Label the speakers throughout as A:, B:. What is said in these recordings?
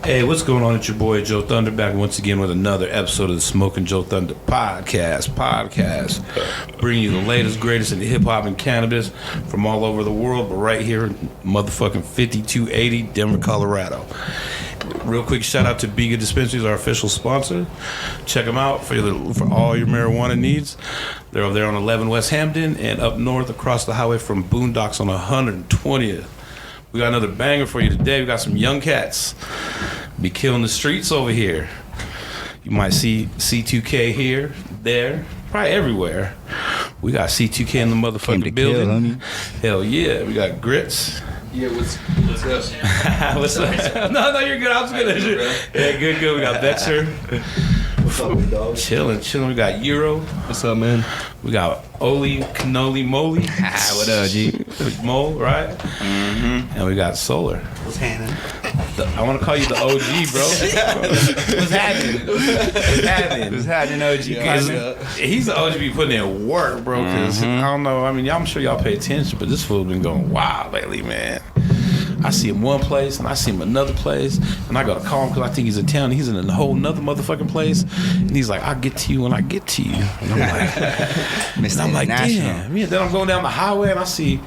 A: Hey, what's going on? It's your boy JoeThunder back once again with another episode of the Smoking JoeThunder Podcast. Bringing you the latest, greatest in hip hop and cannabis from all over the world, but right here in motherfucking 5280 Denver, Colorado. Real quick shout out to Biga Dispensaries, our official sponsor. Check them out for all your marijuana needs. They're over there on 11 West Hampden and up north across the highway from Boondocks on 120th. We got another banger for you today. We got some young cats be killing the streets over here. You might see C2K here, there, probably everywhere. We got C2K in the motherfucking building. Hell yeah. We got Grits.
B: Yeah, what's up?
A: What's up? No, you're good. I was good. Yeah, good. We got Bexer.
B: What's up, dog?
A: Chilling. We got Euro.
C: What's up, man?
A: We got Oli, Cannoli, Moly.
C: What up, G?
A: Mole, right? Mm-hmm. And we got Solar.
B: What's happening?
A: I want to call you the OG, bro. What's happening, OG? He's the OG be putting in work, bro. Because I don't know. I mean, I'm sure y'all pay attention, but this fool been going wild lately, man. I see him one place, and I see him another place, and I gotta call him because I think he's in town. He's in a whole nother motherfucking place, and he's like, "I'll get to you when I get to you." And I'm like, damn. Yeah. Then I'm going down the highway, and I see,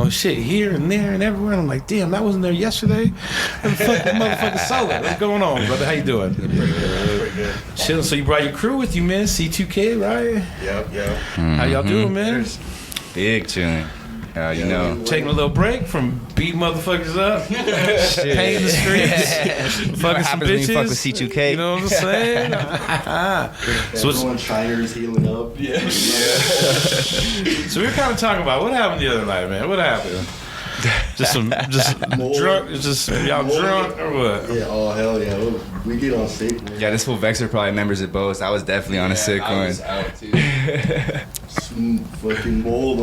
A: shit here and there and everywhere. And I'm like, damn, that wasn't there yesterday. What the fuck, that motherfucking Solar? What's going on, brother? How you doing?
B: Pretty good.
A: Chilling. So you brought your crew with you, man? C2K, right?
B: Yep.
A: How y'all doing, man?
C: Big chilling.
A: Taking a little break from beating motherfuckers up, paying the streets, fucking some bitches.
C: When you fuck with C2K.
A: You know what I'm saying?
B: So everyone Shiner's healing up. Yeah.
A: So we were kind of talking about what happened the other night, man. What happened? Just drunk? Just y'all drunk or what?
B: Yeah. Oh hell yeah. We get on sick, man.
C: Yeah, this fool Vexer probably remembers it both. I was definitely on a sick one.
B: I was out too. Some fucking mold.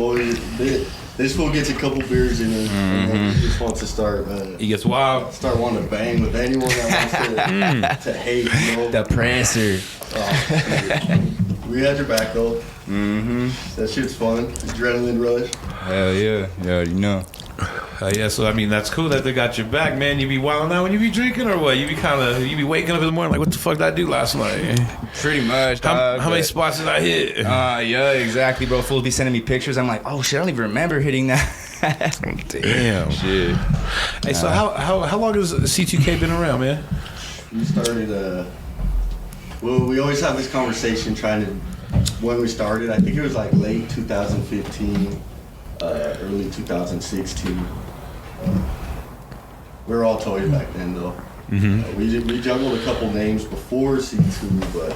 B: This fool gets a couple beers in him and he just wants to start.
A: He gets wild.
B: Start wanting to bang with anyone that wants to hate.
C: The prancer.
B: We had your back though. That shit's fun. Adrenaline rush.
C: Hell yeah. You already know.
A: Yeah, so I mean that's cool that they got your back, man. You be wilding out when you be drinking or what? You be waking up in the morning like, what the fuck did I do last night?
C: Pretty much.
A: How many spots did I hit?
C: Yeah, exactly, bro. Fools be sending me pictures. I'm like, oh shit, I don't even remember hitting that.
A: Damn.
C: Shit.
A: Hey, so how long has C2K been around, man?
B: We started. Well, we always have this conversation when we started. I think it was like late 2015. Early 2016. We were all toys back then, though. We juggled a couple names before C2, but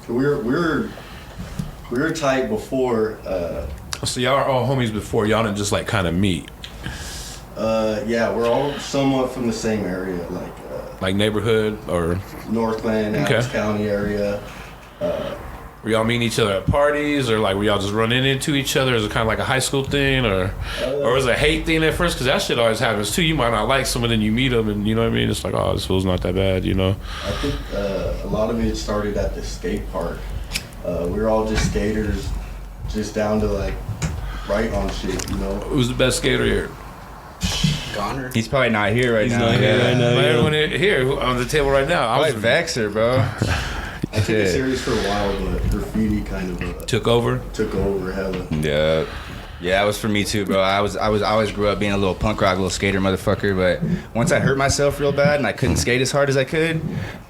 B: we were tight before.
A: So y'all are all homies before. Y'all didn't just like kind of meet.
B: Yeah, we're all somewhat from the same area,
A: like neighborhood or
B: Northland, Adams County area.
A: Were y'all meeting each other at parties, or like were y'all just running into each other? Is it kind of like a high school thing, or was it a hate thing at first? Because that shit always happens too. You might not like someone, then you meet them, and you know what I mean. It's like, oh, this fool's not that bad,
B: I think a lot of it started at the skate park. We were all just skaters, just down to like right on shit,
A: Who's the best skater here?
B: Goner.
C: He's probably not here right now.
A: Not here right now. Everyone here on the table right now.
C: I was Vexer, bro.
B: I took it serious for a while, but graffiti kind of
A: took over
B: hella.
C: Yeah, it was for me too, bro. I always grew up being a little punk rock, little skater motherfucker. But once I hurt myself real bad and I couldn't skate as hard as I could,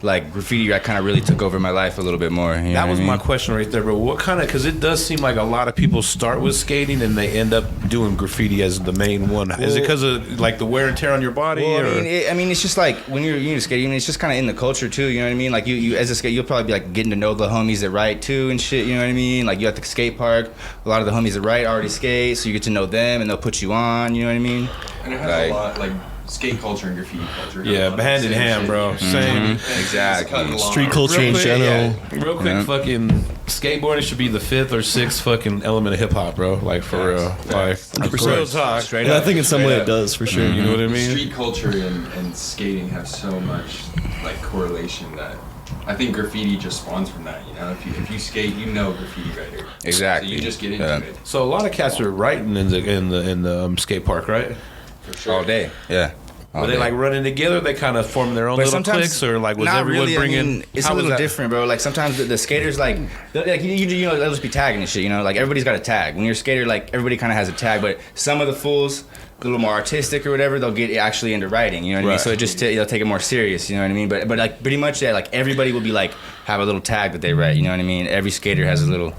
C: like graffiti, I kind of really took over my life a little bit more.
A: That was my question right there, bro. What kind of? Because it does seem like a lot of people start with skating and they end up doing graffiti as the main one. Is it because of like the wear and tear on your body?
C: Well, I mean, it's just like when you're skating, it's just kind of in the culture too. You know what I mean? Like you as a skater, you'll probably be like getting to know the homies that ride too and shit. You know what I mean? Like you at the skate park, a lot of the homies that ride already skate, so you get to know them and they'll put you on. You know what I mean?
D: And it has a lot like skate culture and graffiti culture.
A: Yeah, hand in hand, bro. Same.
C: Exactly.
E: Street culture in general.
A: Real quick, fucking skateboarding should be the 5th or 6th fucking element of hip hop, bro. Like for real. Like real talk.
E: And I think in some way it does for sure.
A: You know what I mean?
D: Street culture and skating have so much like correlation that I think graffiti just spawns from that. If you skate, graffiti right here.
C: Exactly.
D: So you just get into it.
A: So a lot of cats are writing in the skate park, right?
D: For sure.
C: All day. Yeah. all
A: Were they
C: day.
A: like running together? They kind of forming their own
C: But
A: little
C: sometimes-
A: cliques, or like was
C: Not
A: everyone
C: really,
A: bringing?
C: I mean, it's
A: how
C: a
A: was
C: little
A: that?
C: different, bro. Like sometimes the skaters like you know they'll just be tagging and shit. You know, like everybody's got a tag. When you're a skater, like everybody kind of has a tag. But some of the fools, a little more artistic or whatever, they'll get actually into writing. You know what I mean?
A: Right.
C: So it just they'll take it more serious. You know what I mean? But like pretty much yeah, like everybody will be like have a little tag that they write. You know what I mean? Every skater has a little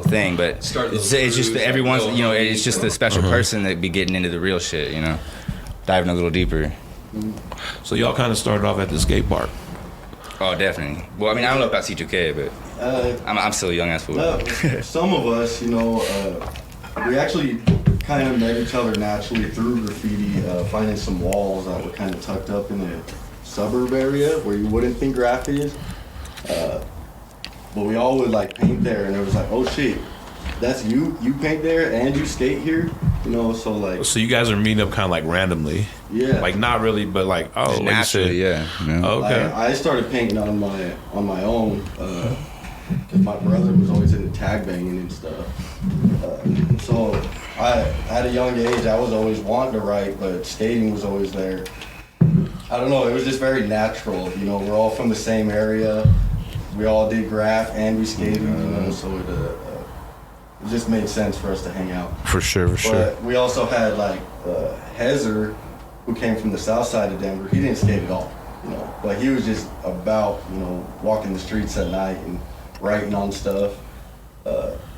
C: thing, but
D: Start
C: it's
D: little
C: just
D: crews,
C: that everyone's
D: like,
C: you know
D: little
C: it's just the
D: homies,
C: special person that be getting into the real shit. You know, diving a little deeper.
A: So y'all kind of started off at the skate park.
C: Oh, definitely. Well, I mean, I don't know about C2K, but I'm still a young ass fool.
B: Some of us, you know, we actually kind of met each other naturally through graffiti, finding some walls that were kind of tucked up in a suburb area where you wouldn't think graffiti is. But we all would like paint there, and it was like, oh shit, that's you paint there and you skate here, you know. So like,
A: So you guys are meeting up kind of like randomly,
B: yeah,
A: like not really, but like oh, like you
C: Naturally,
A: said.
C: yeah. You know?
A: Okay.
B: I started painting on my own because my brother was always into tag banging and stuff. So at a young age, I was always wanting to write, but skating was always there. I don't know, it was just very natural. You know, we're all from the same area. We all did graph and we skated, you know, so it just made sense for us to hang out.
A: For sure.
B: But we also had like Hezer, who came from the south side of Denver. He didn't skate at all, you know, but he was just about, you know, walking the streets at night and writing on stuff.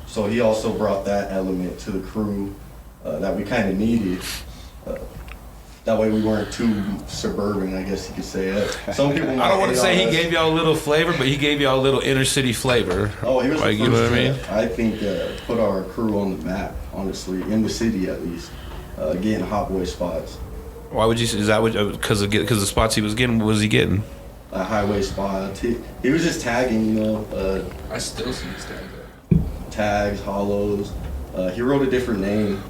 B: So he also brought that element to the crew that we kind of needed. That way we weren't too suburban, I guess you could say. Some people
A: I don't want to say he
B: us.
A: gave y'all a little flavor, but he gave y'all a little inner city flavor.
B: Oh, he was
A: like,
B: the
A: you know
B: first
A: what I mean?
B: to, I think, put our crew on the map, honestly, in the city at least, getting hot boy spots.
A: Why would you? Is that what? Because the spots he was getting, what was he getting?
B: Highway spots. He was just tagging, you know,
D: I still see his tag there.
B: tags, hollows. He wrote a different name,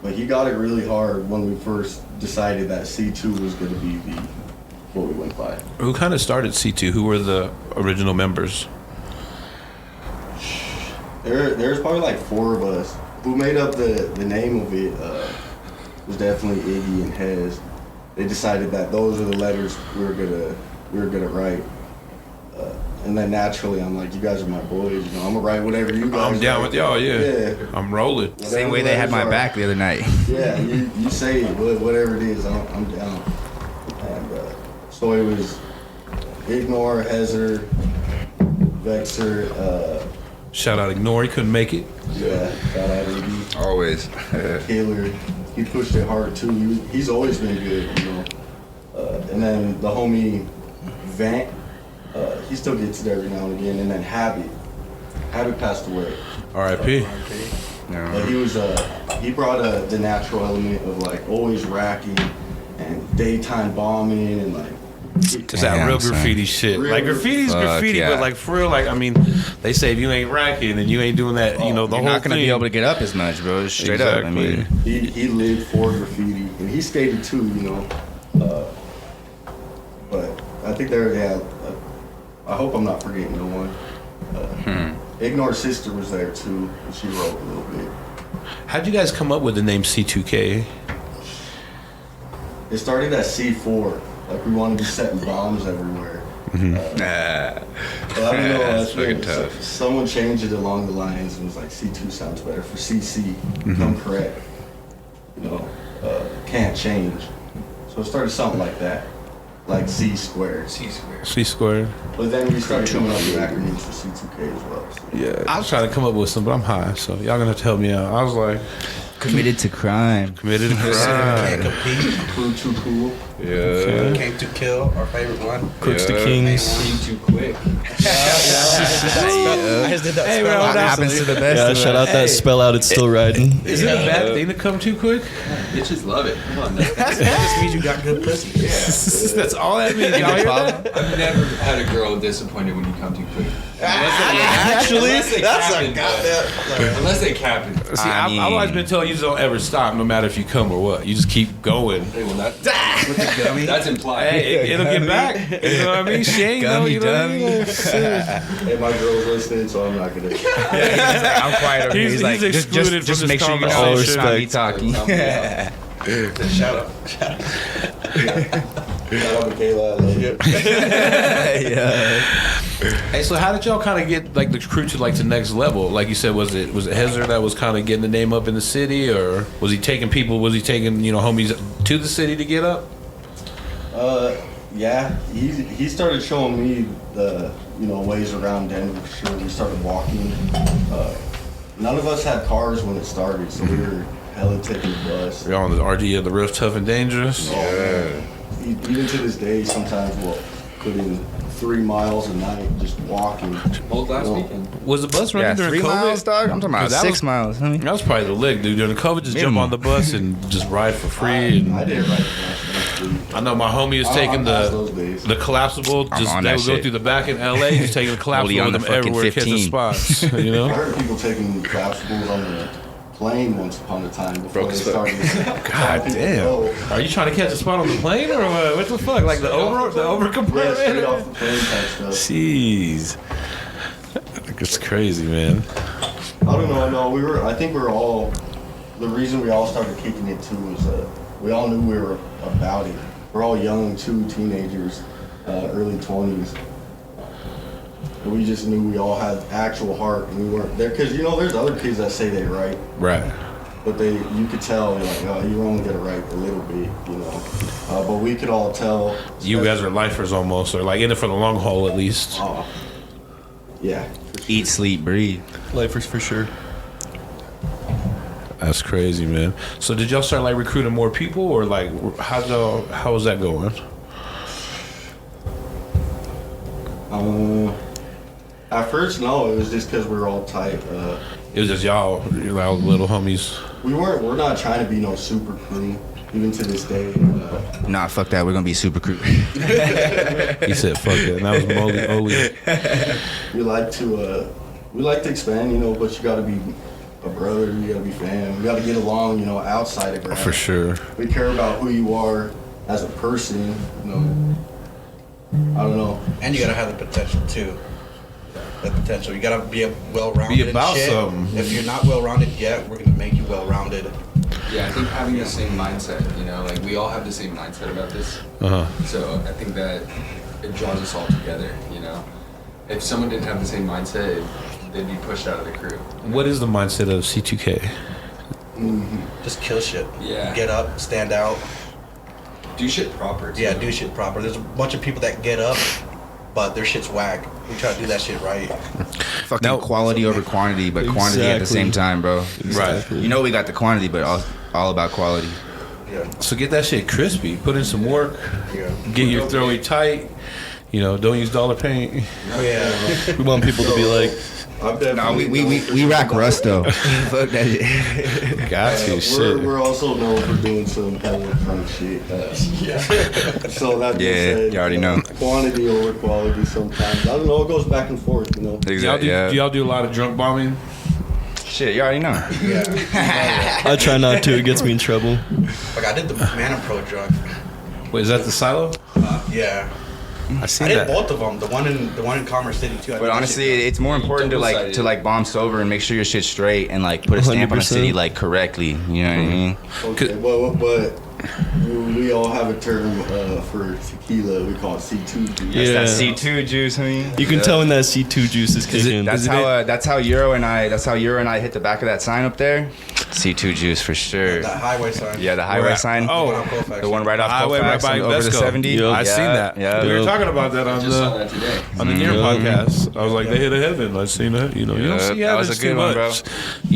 B: but he got it really hard when we first decided that C2 was going to be what we went by.
A: Who kind of started C2? Who were the original members?
B: There's probably like 4 of us. Who made up the name of it was definitely Iggy and Hez. They decided that those are the letters we were gonna write. And then naturally, I'm like, you guys are my boys. You know, I'm gonna write whatever you guys.
A: I'm down
B: write.
A: with y'all. Yeah,
B: Yeah.
A: I'm rolling.
B: Whatever
C: Same way they had my
B: letters are.
C: back the other night.
B: Yeah, you say it, whatever it is, I'm down. And so it was Ignore, Hezer, Vexer,
A: Shout out, Ignore. He couldn't make it.
B: yeah, shout out Iggy.
C: Always.
B: Taylor, he pushed it hard too. He's always been good, you know. And then the homie Vant, he still gets it every now and again. And then Habit passed away.
A: R.I.P.
B: But he was he brought the natural element of like always racking and daytime bombing and like
A: Just that
C: Damn,
A: real
C: son.
A: graffiti shit.
B: Real
A: Like graffiti's
C: Fuck,
A: graffiti,
C: yeah.
A: but like for real, like I mean, they say if you ain't racking and you ain't doing that, you know, the
C: You're
A: whole
C: not gonna
A: thing.
C: be able to get up as much, bro. Straight up. I mean,
B: he lived for graffiti and he skated too, you know. But I think I hope I'm not forgetting no one. Ignore's sister was there too, and she wrote a little bit.
A: How'd you guys come up with the name C2K?
B: It started at C4, like we wanted to be setting bombs everywhere. But I don't know,
C: That's fucking tough.
B: someone changed it along the lines and was like, C2 sounds better for CC, come correct. You know, can't change. So it started something like that, like C squared.
D: C square.
A: C squared.
B: But then we started coming up with acronyms for C2K as well. So.
A: Yeah. I was trying to come up with some, but I'm high, so y'all gonna have to help me out. I was like,
C: committed to crime.
A: committed to
F: Can't
A: crime.
F: compete.
B: Crew too cool.
C: Yeah.
F: Came to kill, our favorite one.
E: Crooks to
C: Yeah.
E: Kings.
D: Being too quick.
F: I just did that
A: Hey,
F: spell
A: bro,
F: out.
C: That happens to the best
E: Yeah,
C: of
E: shout
C: us.
E: out that spell out. It's still riding.
A: Is it a bad thing to come too quick?
D: Bitches love it. Come on.
F: That just means you got good pussy.
A: That's all that means. Y'all hear that?
D: I've never had a girl disappointed when you come too quick.
F: Actually,
D: Unless they
F: that's a
D: cap it,
F: goddamn.
D: Unless they cap it.
A: See,
C: I
A: I've always been told you just don't ever stop, no matter if you come or what. You just keep going.
D: Hey, well, that's implied.
A: Hey, it'll get back. You know what I mean? She ain't know. You know what I mean?
B: Hey, my girl's listening, so I'm not gonna.
C: I'm quiet over here.
A: He's
C: He's like,
A: excluded
C: just
A: from
C: make
A: this
C: sure you know
E: All
C: it's not me
E: respect.
C: talking.
F: Shout out.
B: Shout out Michaela, I love you.
A: Hey, so how did y'all kind of get like the crew to like the next level? Like you said, was it Hezer that was kind of getting the name up in the city, or was he taking homies to the city to get up?
B: Yeah, he started showing me the ways around Denver for sure. We started walking. None of us had cars when it started, so we were hella taking the bus.
A: You're on the RD of the Rough, Tough, and Dangerous.
B: Yeah. Even to this day, sometimes we'll put in 3 miles a night just walking.
D: Both last weekend.
A: Was the bus running during
C: 3
A: COVID?
C: miles, dog. I'm talking about
A: That
C: 6
A: was-
C: miles. Homie.
A: That was probably the lick, dude. During the COVID, just jump on the bus and just ride for free.
B: I did ride the bus.
A: I know my homie was taking the collapsible.
C: I'm
A: Just
C: on
A: they
C: that
A: would go
C: shit.
A: through the back in LA. He's taking the collapsible
C: Only on
A: with
C: the
A: him everywhere,
C: fucking
A: catching
C: 15.
A: spots. You
B: I
A: know.
B: heard people taking collapsibles on the plane once upon a time before
F: Broke
B: they
F: his foot.
B: started.
A: God damn. Are you trying to catch a spot on the plane or what? What the fuck? Like the over
B: Yeah, straight off
A: compartment?
B: the plane type stuff.
A: Jeez. It's crazy, man.
B: I don't know. No, I think we were all. The reason we all started kicking it too was we all knew we were about it. We're all young too, teenagers, early 20s. And we just knew we all had actual heart, and we weren't there because there's other kids that say they write,
A: Right.
B: but you could tell like you only get to write a little bit, but we could all tell.
A: You guys are lifers almost, or like in it for the long haul at least.
B: Oh, yeah.
C: Eat, sleep, breathe.
E: Lifers for sure.
A: That's crazy, man. So did y'all start like recruiting more people, or like how was that going?
B: At first, no, it was just because we were all tight.
A: It was just y'all little homies.
B: We're not trying to be no super crew, even to this day.
C: Nah, fuck that. We're gonna be super crew.
A: He said, "Fuck that." And that was Oli.
B: We like to expand, but you got to be a brother, you got to be fam, you got to get along, outside of ground.
A: For sure.
B: We care about who you are as a person, I don't know.
F: And you gotta have the potential too. The potential. You gotta be well-rounded.
A: Be about
F: in shit.
A: something.
F: If you're not well-rounded yet, we're gonna make you well-rounded.
D: Yeah, I think having the same mindset, like we all have the same mindset about this. So I think that it draws us all together, If someone didn't have the same mindset, they'd be pushed out of the crew.
A: What is the mindset of C2K?
F: Just kill shit.
D: Yeah.
F: Get up, stand out.
D: Do shit proper, too.
F: Yeah, do shit proper. There's a bunch of people that get up, but their shit's whack. We try to do that shit right.
C: Fucking
A: Now-
C: quality over quantity, but quantity at the
E: Exactly.
C: same time, bro.
A: Right.
C: We know we got the quantity, but all about quality.
F: Yeah.
A: So get that shit crispy. Put in some work.
F: Yeah.
A: Get your throwy tight. Don't use dollar paint.
F: Oh yeah.
E: We want people to be like,
B: I'm
C: No,
B: definitely known
C: we
B: for
C: rack
B: some
C: rust though.
B: dollar.
C: Fuck that shit.
A: Got to shit.
B: We're also known for doing some hella fun shit. So that being
C: Yeah,
B: said,
C: you already know.
B: Quantity over quality sometimes. I don't know, it goes back and forth,
A: Do
C: Exactly.
A: y'all do a lot of drunk bombing?
C: Shit, you already know.
E: I try not to. It gets me in trouble.
F: Like I did the Mana Pro drug.
A: Wait, is that the silo?
F: Yeah.
A: I
F: I
A: seen
F: did
A: that.
F: both of them. The one in Commerce City too. I
C: But
F: did that
C: honestly,
F: shit.
C: it's more important to
D: Double-sided.
C: bomb sober and make sure your shit's straight and like put a stamp on a
E: 100%.
C: city like correctly. You know what I mean?
B: Okay, but we all have a term for tequila. We call it C2 juice.
E: Yeah.
C: That's that C2 juice, homie.
E: You can tell when that C2 juice is kicking.
C: That's how Euro and I hit the back of that sign up there. C2 juice for sure.
F: that highway sign.
C: Yeah, the highway
A: Where-
C: sign.
A: oh,
F: One on Colfax.
C: The one right off
A: Highway right
C: Colfax
A: by
C: over the
A: Vesco.
C: 70.
E: Yep.
A: I seen that.
C: Yeah.
A: We were talking about that on
D: Just saw
A: the
D: that today.
A: on the Near podcast. I was like, they hit a heaven. I seen that. You don't
C: Yeah,
A: see
C: that was
A: heavens
C: a good
A: too
C: one,
A: much.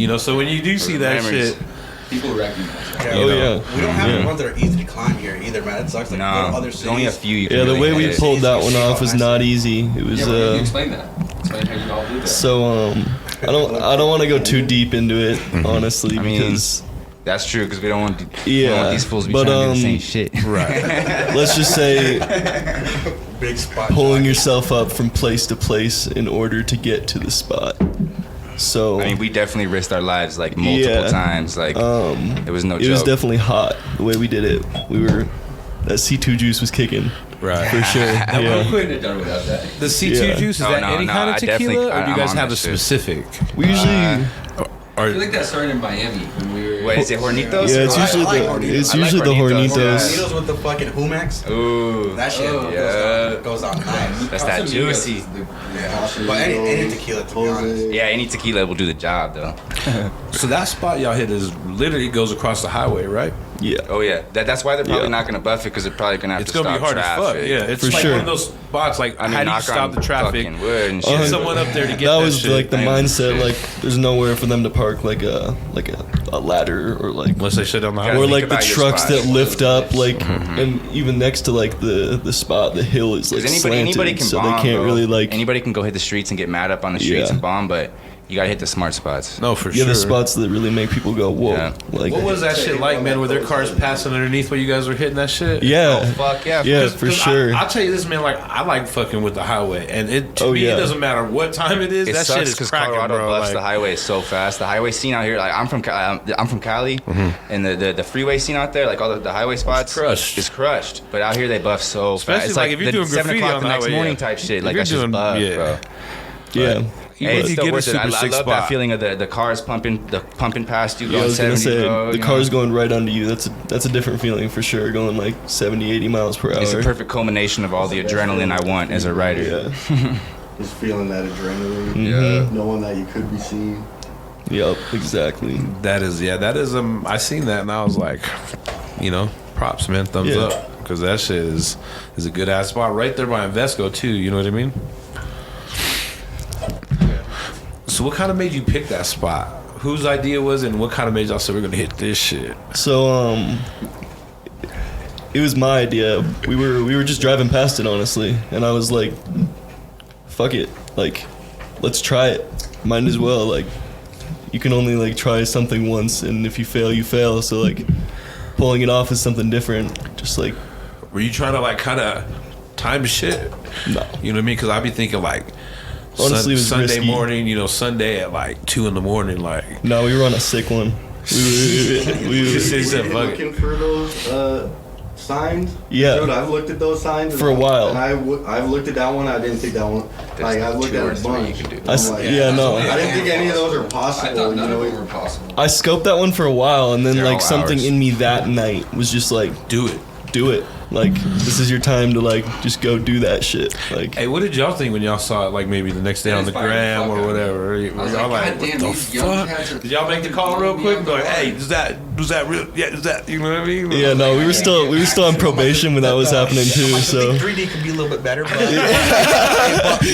C: bro.
A: So when you do see that
C: memories.
A: shit,
D: People recognize it.
F: Yeah.
E: Oh yeah.
F: We don't have
E: Yeah.
F: the ones that are easy to climb here either, man. It sucks. Like go to
C: No,
F: other
C: there's
F: cities.
C: only a few you can
E: Yeah, the
C: really
E: way we
C: hit.
E: pulled that one off was not easy. It was
D: Yeah, but you explain that. Explain how you all do that.
E: so I don't want to go too deep into it, honestly,
C: I mean,
E: because
C: That's true, because we don't want
E: Yeah,
C: these fools to be
E: but,
C: trying to do the same shit.
A: right?
E: let's just say
F: Big spot.
E: pulling yourself up from place to place in order to get to the spot. So
C: I mean, we definitely risked our lives like multiple
E: Yeah.
C: times. Like it was no
E: it
C: joke.
E: was definitely hot the way we did it. That C2 juice was kicking
A: Right.
E: for sure.
D: We
E: Yeah.
D: couldn't have done without that.
A: The C2
E: Yeah.
A: juice, is
C: No,
A: that
C: no,
A: any
C: no,
A: kind of
C: I definitely-
A: tequila, or do you
C: I'm
A: guys
C: on
A: have
C: that
A: a
C: shit.
A: specific?
E: We usually
D: I feel like that started in Miami when we were.
C: What is it, Hornitos?
E: Yeah, it's usually
F: I like
E: the
F: Hornitos.
E: it's
C: I like
E: usually the
C: Hornitos,
E: Hornitos.
F: Hornitos with the fucking Humex.
C: Ooh,
F: That shit goes on nice.
C: that's that juicy.
F: Yeah. But any tequila, to be honest.
C: Yeah, any tequila will do the job though.
A: So that spot y'all hit is literally goes across the highway, right?
E: Yeah.
C: Oh yeah, that's why they're probably
E: Yeah.
C: not gonna buff it because they're probably gonna have
A: It's
C: to
A: gonna
C: stop
A: be hard
C: traffic.
A: as fuck. Yeah, it's
E: For
A: like
E: sure.
A: one of those spots. Like,
C: I mean,
A: how do you
C: knock
A: stop
C: on
A: the traffic?
C: fucking wood and
A: Get
C: shit.
A: someone up there to get
E: that
A: that
E: was
A: shit.
E: like the
C: Damn.
E: mindset. Like, there's nowhere for them to park like a ladder or like
A: Unless they shut down the
C: Yeah,
A: highway.
E: or
C: think
E: like the
C: about your
E: trucks
C: spot.
E: that lift up like and even next to like the spot, the hill is like
C: Because
E: slanted,
C: anybody can
E: so
C: bomb,
E: they can't
C: bro.
E: really like
C: Anybody can go hit the streets and get mad up on the streets
E: Yeah.
C: and bomb, but you gotta hit the smart spots.
A: No, for
E: yeah,
A: sure.
E: the spots that really make people go whoa.
C: Yeah.
E: Like
A: What was that shit like, man? Were their cars passing underneath while you guys were hitting that shit?
E: yeah,
C: Oh fuck yeah!
E: yeah, for sure.
A: I'll tell you this, man. Like, I like fucking with the highway, and to me,
E: yeah.
A: it doesn't matter what time it is.
C: It
A: that
C: sucks
A: shit is
C: because
A: cracking,
C: Colorado
A: bro.
C: buffs
A: Like,
C: the highway so fast. The highway scene out here, like I'm from Cali, and the freeway scene out there, like all the highway spots,
A: crushed.
C: It's crushed. But out here they buff so
A: Especially,
C: fast. It's
A: like, if you're
C: the
A: doing
C: 7
A: graffiti
C: o'clock
A: on
C: the
A: the
C: next
A: highway,
C: morning
A: yeah.
C: type shit.
A: If
C: Like
A: you're
C: that's just
A: doing-
C: buff,
A: yeah.
C: bro.
E: yeah.
C: Hey, it's
A: you
C: still
A: get a
C: worth it.
A: super
C: I
A: sick
C: love
A: spot.
C: that feeling of the cars pumping past you
E: Yeah, I
C: going
E: was gonna
C: 70,
E: say
C: bro.
E: the
C: you
E: car's
C: know?
E: going right under you. That's a different feeling for sure. Going like 70, 80 miles per hour.
C: It's a perfect culmination of all the adrenaline I want as a writer.
E: Yeah.
B: Just feeling that adrenaline,
E: Mhm.
B: knowing that you could be seen.
E: Yep. Exactly.
A: that is. I seen that, and I was like, props, man, thumbs
E: Yeah.
A: up, because that shit is a good ass spot right there by Invesco too. You know what I mean? So, what kind of made you pick that spot? Whose idea was it, and what kind of made y'all say we're gonna hit this shit?
E: So it was my idea. We were just driving past it honestly, and I was like, fuck it, like let's try it. Might as well. Like you can only like try something once, and if you fail, you fail. So like pulling it off is something different. Just like
A: Were you trying to like kind of time shit?
E: no.
A: You know what I mean? Because I'd be thinking like,
E: Honestly, it was
A: Sunday
E: risky.
A: morning, Sunday at like 2 a.m, like.
E: No, we were on a sick one. We
A: Just
E: were,
A: said, fuck it.
B: Looking for those signs.
E: Yeah.
B: Dude, I've looked at those signs
E: For a while.
B: and I've looked at that one. I didn't think that one. Like I've looked
C: two or
B: at a
C: three
B: bunch.
C: you could do.
B: I'm
E: I s-
B: like,
E: yeah, no.
B: I didn't think any of those are
D: I
B: possible.
D: thought none of
B: you
D: them
B: know,
D: were possible.
E: I scoped that one for a while, and then
C: They're
E: like
C: all
E: something
C: ours.
E: in me that night was just like,
A: Do it.
E: do it. Like this is your time to like just go do that shit. Like
A: Hey, what did y'all think when y'all saw it? Like maybe the next day
D: That
A: on the
D: inspired the
A: gram
D: fuck
A: or
D: out of me.
A: whatever.
D: I was
A: Y'all
D: like,
A: like,
D: God
A: what
D: damn,
A: the
D: these young cats
A: fuck?
D: are
A: Did y'all make the call real quick? Go, hey, was that real? Yeah, is that? You know what I mean?
E: yeah, no, we were still on probation when that was happening too.
F: I
E: So
F: think 3D could be a little bit better, but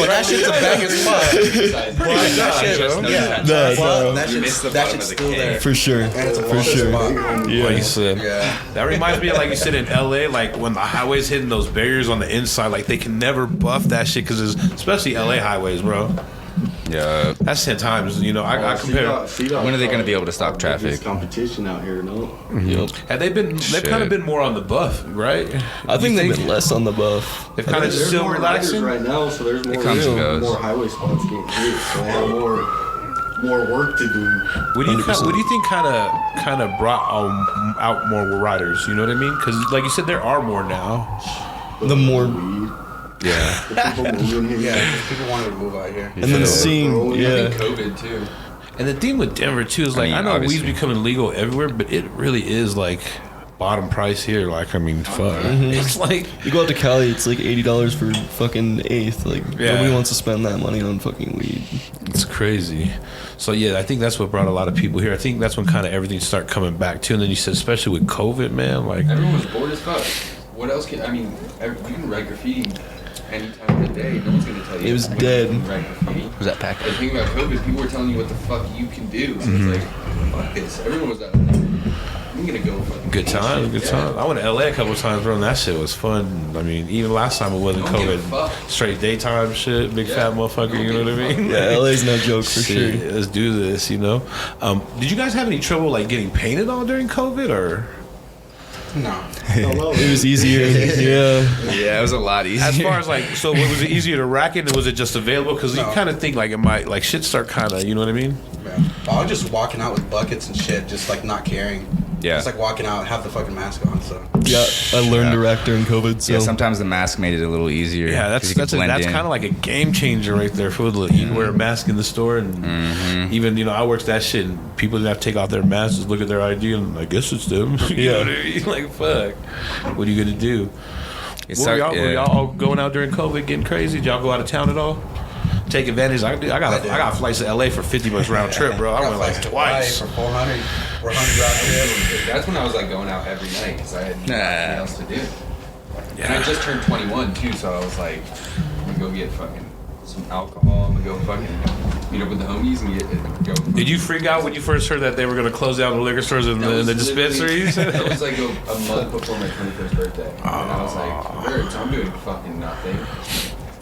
F: that shit's a bang as fuck. That shit, yeah.
E: No,
F: But
E: no.
F: that
C: You missed the
F: shit's
C: bottom of the
F: still
C: cake.
F: there.
E: for sure,
F: And it's a
E: for
F: fun
E: sure.
F: spot.
A: Like
E: Yeah,
A: you said.
F: Yeah.
A: That reminds me of like you said in LA, like when the highways hitting those barriers on the inside, like they can never buff that shit because especially LA highways, bro.
C: Yeah.
A: That's 10 times. I compare.
C: When are they gonna be able to stop traffic?
B: Competition out here, no?
E: Yep.
A: Have they been? They've
C: Shit.
A: kind of been more on the buff, right?
E: I think
A: You
E: they've been less on the buff.
A: They've kind of
B: There's
A: still
B: more riders
A: relaxing.
B: right now, so there's more,
C: comes and goes.
B: more highway spots getting hit, so they have more work to do.
A: What do you
E: 100%.
A: what do you think kind of brought out more riders? You know what I mean? Because like you said, there are more now.
E: The more
B: Weed,
A: Yeah.
B: the people moving here.
F: Yeah, 'cause people wanted to move out here.
E: and then
A: Yeah.
E: seeing,
D: I
E: yeah,
D: think COVID too.
A: And the thing with Denver too is like I,
C: mean,
A: know
C: obviously.
A: weed's becoming legal everywhere, but it really is like bottom price here. Like I mean, fuck. It's like
E: you go out to Cali, it's like $80 for fucking eighth. Like
A: Yeah.
E: nobody wants to spend that money on fucking weed.
A: it's crazy. So yeah, I think that's what brought a lot of people here. I think that's when kind of everything started coming back too. And then you said, especially with COVID, man, like
D: Everyone was bored as fuck. What else can you can write graffiti any time of the day. No one's gonna tell you.
E: It was
D: when
E: dead.
D: you can write graffiti.
C: Was that pack?
D: The thing about COVID, people were telling you what the fuck you can do. So it's like, fuck this. Everyone was out. I'm gonna go fucking
A: good time, good
D: Yeah.
A: time. I went to LA a couple of times, bro, and that shit was fun. I mean, even last time it wasn't
D: Don't give a
A: COVID.
D: fuck.
A: Straight daytime shit, big fat motherfucker, you know what I mean?
E: Yeah, LA's no joke for
A: Shit,
E: sure.
A: let's do this, you know. Did you guys have any trouble like getting painted on during COVID or?
F: No.
E: It was easier. Yeah.
C: Yeah, it was a lot easier.
A: As far as like, so was it easier to rack it, or was it just available? Because you
F: No.
A: kind of think like it might, like shit start kind of, you know what I mean?
F: Yeah. I was just walking out with buckets and shit, just like not caring.
C: Yeah.
F: It's like walking out, have the fucking mask on. So
E: Yeah, I learned to rack during COVID. So
C: Yeah, sometimes the mask made it a little easier.
A: Yeah,
C: 'cause you could blend
A: that's
C: in.
A: kind of like a game changer right there. For you can wear a mask in the store, and even I worked that shit, and people didn't have to take off their masks, just look at their ID, and I guess it's them. You know what I mean? Like, fuck, what are you gonna do? Were y'all all going out during COVID, getting crazy? Did y'all go out of town at all? Take advantage. I got flights to LA for $50 round trip, bro. I went like twice.
F: For 400 round trip.
D: That's when I was like going out every night because I had nothing else to do. And I just turned 21 too, so I was like, I'm gonna go get fucking some alcohol. I'm gonna go fucking meet up with the homies and go.
A: Did you freak out when you first heard that they were gonna close down the liquor stores and the dispensaries?
D: That was like a month before my 21st birthday, and I was like, weird. So I'm doing fucking nothing.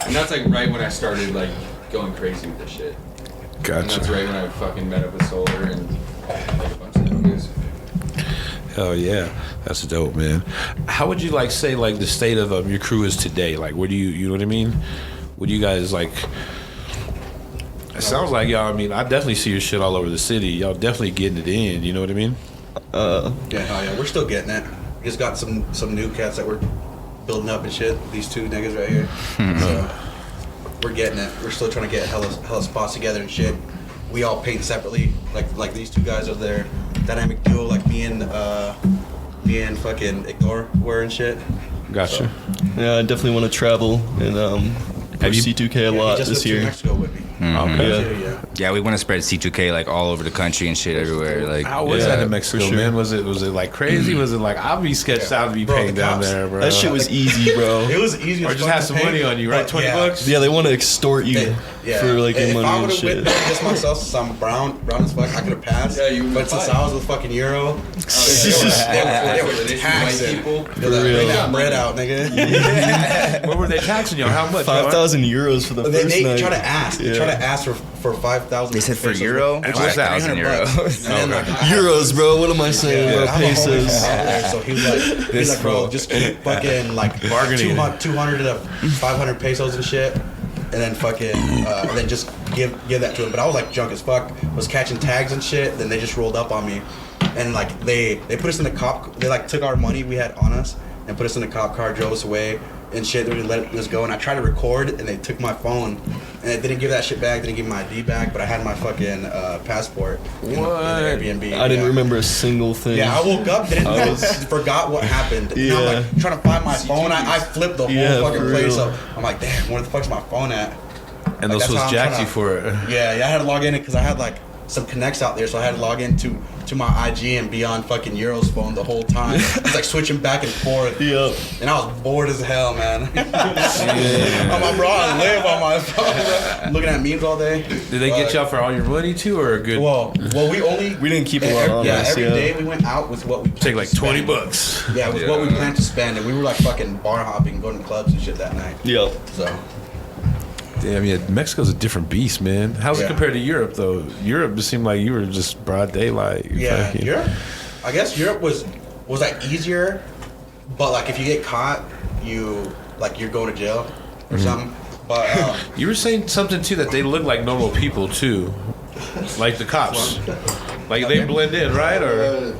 D: And that's like right when I started like going crazy with this shit.
A: Gotcha.
D: And that's right when I fucking met up with Solar and like a bunch of homies.
A: Hell yeah, that's dope, man. How would you say the state of your crew is today? Like, where do you know what I mean? What do you guys like? It sounds like y'all. I mean, I definitely see your shit all over the city. Y'all definitely getting it in. You know what I mean?
F: Yeah, we're still getting it. We just got some new cats that we're building up and shit. These two niggas right here. So we're getting it. We're still trying to get hella spots together and shit. We all paint separately. Like these two guys are their dynamic duo. Like me and fucking Ignore were and shit.
A: Gotcha.
F: So.
E: yeah, I definitely want to travel and
A: Have you-
E: C2K a lot
F: he just
E: this
F: went to
E: year.
F: Mexico with me.
A: Okay.
F: Yeah.
C: Yeah, we want to spread C2K like all over the country and shit everywhere. Like,
A: How was
E: Yeah,
A: that in Mexico,
E: for sure.
A: man? Was it like crazy? Was it like I'll be sketched out to be
F: Bro,
A: paid
F: the
A: down
F: cops-
A: there, bro?
E: That shit was easy, bro.
F: It was easy.
A: Or
F: as
A: just
F: fuck
A: have
F: to
A: some
F: pay,
A: money on you, right?
F: but
A: $20.
E: Yeah, they want to extort you for like your
F: if
E: money
F: I
E: and
F: would have
E: shit.
F: went there just myself, since I'm brown as fuck, I could have passed.
D: Yeah, you
F: But since
D: fine.
F: I was with fucking Euro, they
D: They
F: were
D: were
F: taxing.
D: people.
E: For real.
F: That bread out, nigga.
A: What were they taxing y'all? How much?
E: 5,000 euros for the
F: They
E: first night.
F: try to ask. They
E: Yeah.
F: try to ask for 5,000.
C: they said for
F: pesos.
C: Euro,
A: And what's that?
C: 5,000
F: $300.
C: euros.
F: And then, like,
E: Euros, bro. What am I saying,
F: Yeah,
E: bro?
F: I have a homie from
E: Pesos.
F: out there, so he's like, bro, just keep fucking like
A: Bargaining.
F: 200 to 500 pesos and shit, and then fucking, and then just give that to him. But I was like drunk as fuck, was catching tags and shit. Then they just rolled up on me, and like they put us in the cop. They like took our money we had on us and put us in the cop car, drove us away and shit. They let us go, and I tried to record, and they took my phone, and they didn't give that shit back. They didn't give me my ID back, but I had my fucking passport in the Airbnb.
E: I didn't remember a single thing.
F: Yeah, I woke up, forgot what happened.
E: Yeah.
F: And I'm like trying to find my phone. I flipped the whole
E: Yeah,
F: fucking
E: for
F: place
E: real.
F: up. I'm like, damn, where the fuck's my phone at?
A: And
F: Like,
A: those
F: that's
A: was
F: how I'm
A: jacked
F: tryna-
A: you for it.
F: Yeah, I had to log in because I had like some connects out there, so I had to log into my IG and be on fucking Euro's phone the whole time. It's like switching back and forth.
E: Yep.
F: And I was bored as hell, man. I'm like, bro, I live on my phone, looking at memes all day.
A: Did they get y'all for all your money too, or a good?
F: Well,
E: We didn't keep a lot on us.
F: every
E: yeah.
F: day we went out with what we
A: take like
F: planned to
A: $20.
F: spend. Yeah, it was what we planned to spend, and we were like fucking bar hopping, going to clubs and shit that night.
E: Yep.
F: So
A: Damn, yeah, Mexico's a different beast, man. How's it
F: Yeah.
A: compared to Europe though? Europe just seemed like you were just broad daylight.
F: yeah,
A: Fucking-
F: Europe. I guess Europe was like easier, but like if you get caught, you're going to jail or something. But
A: You were saying something too that they look like normal people too, like the cops. Like they blend in, right? Or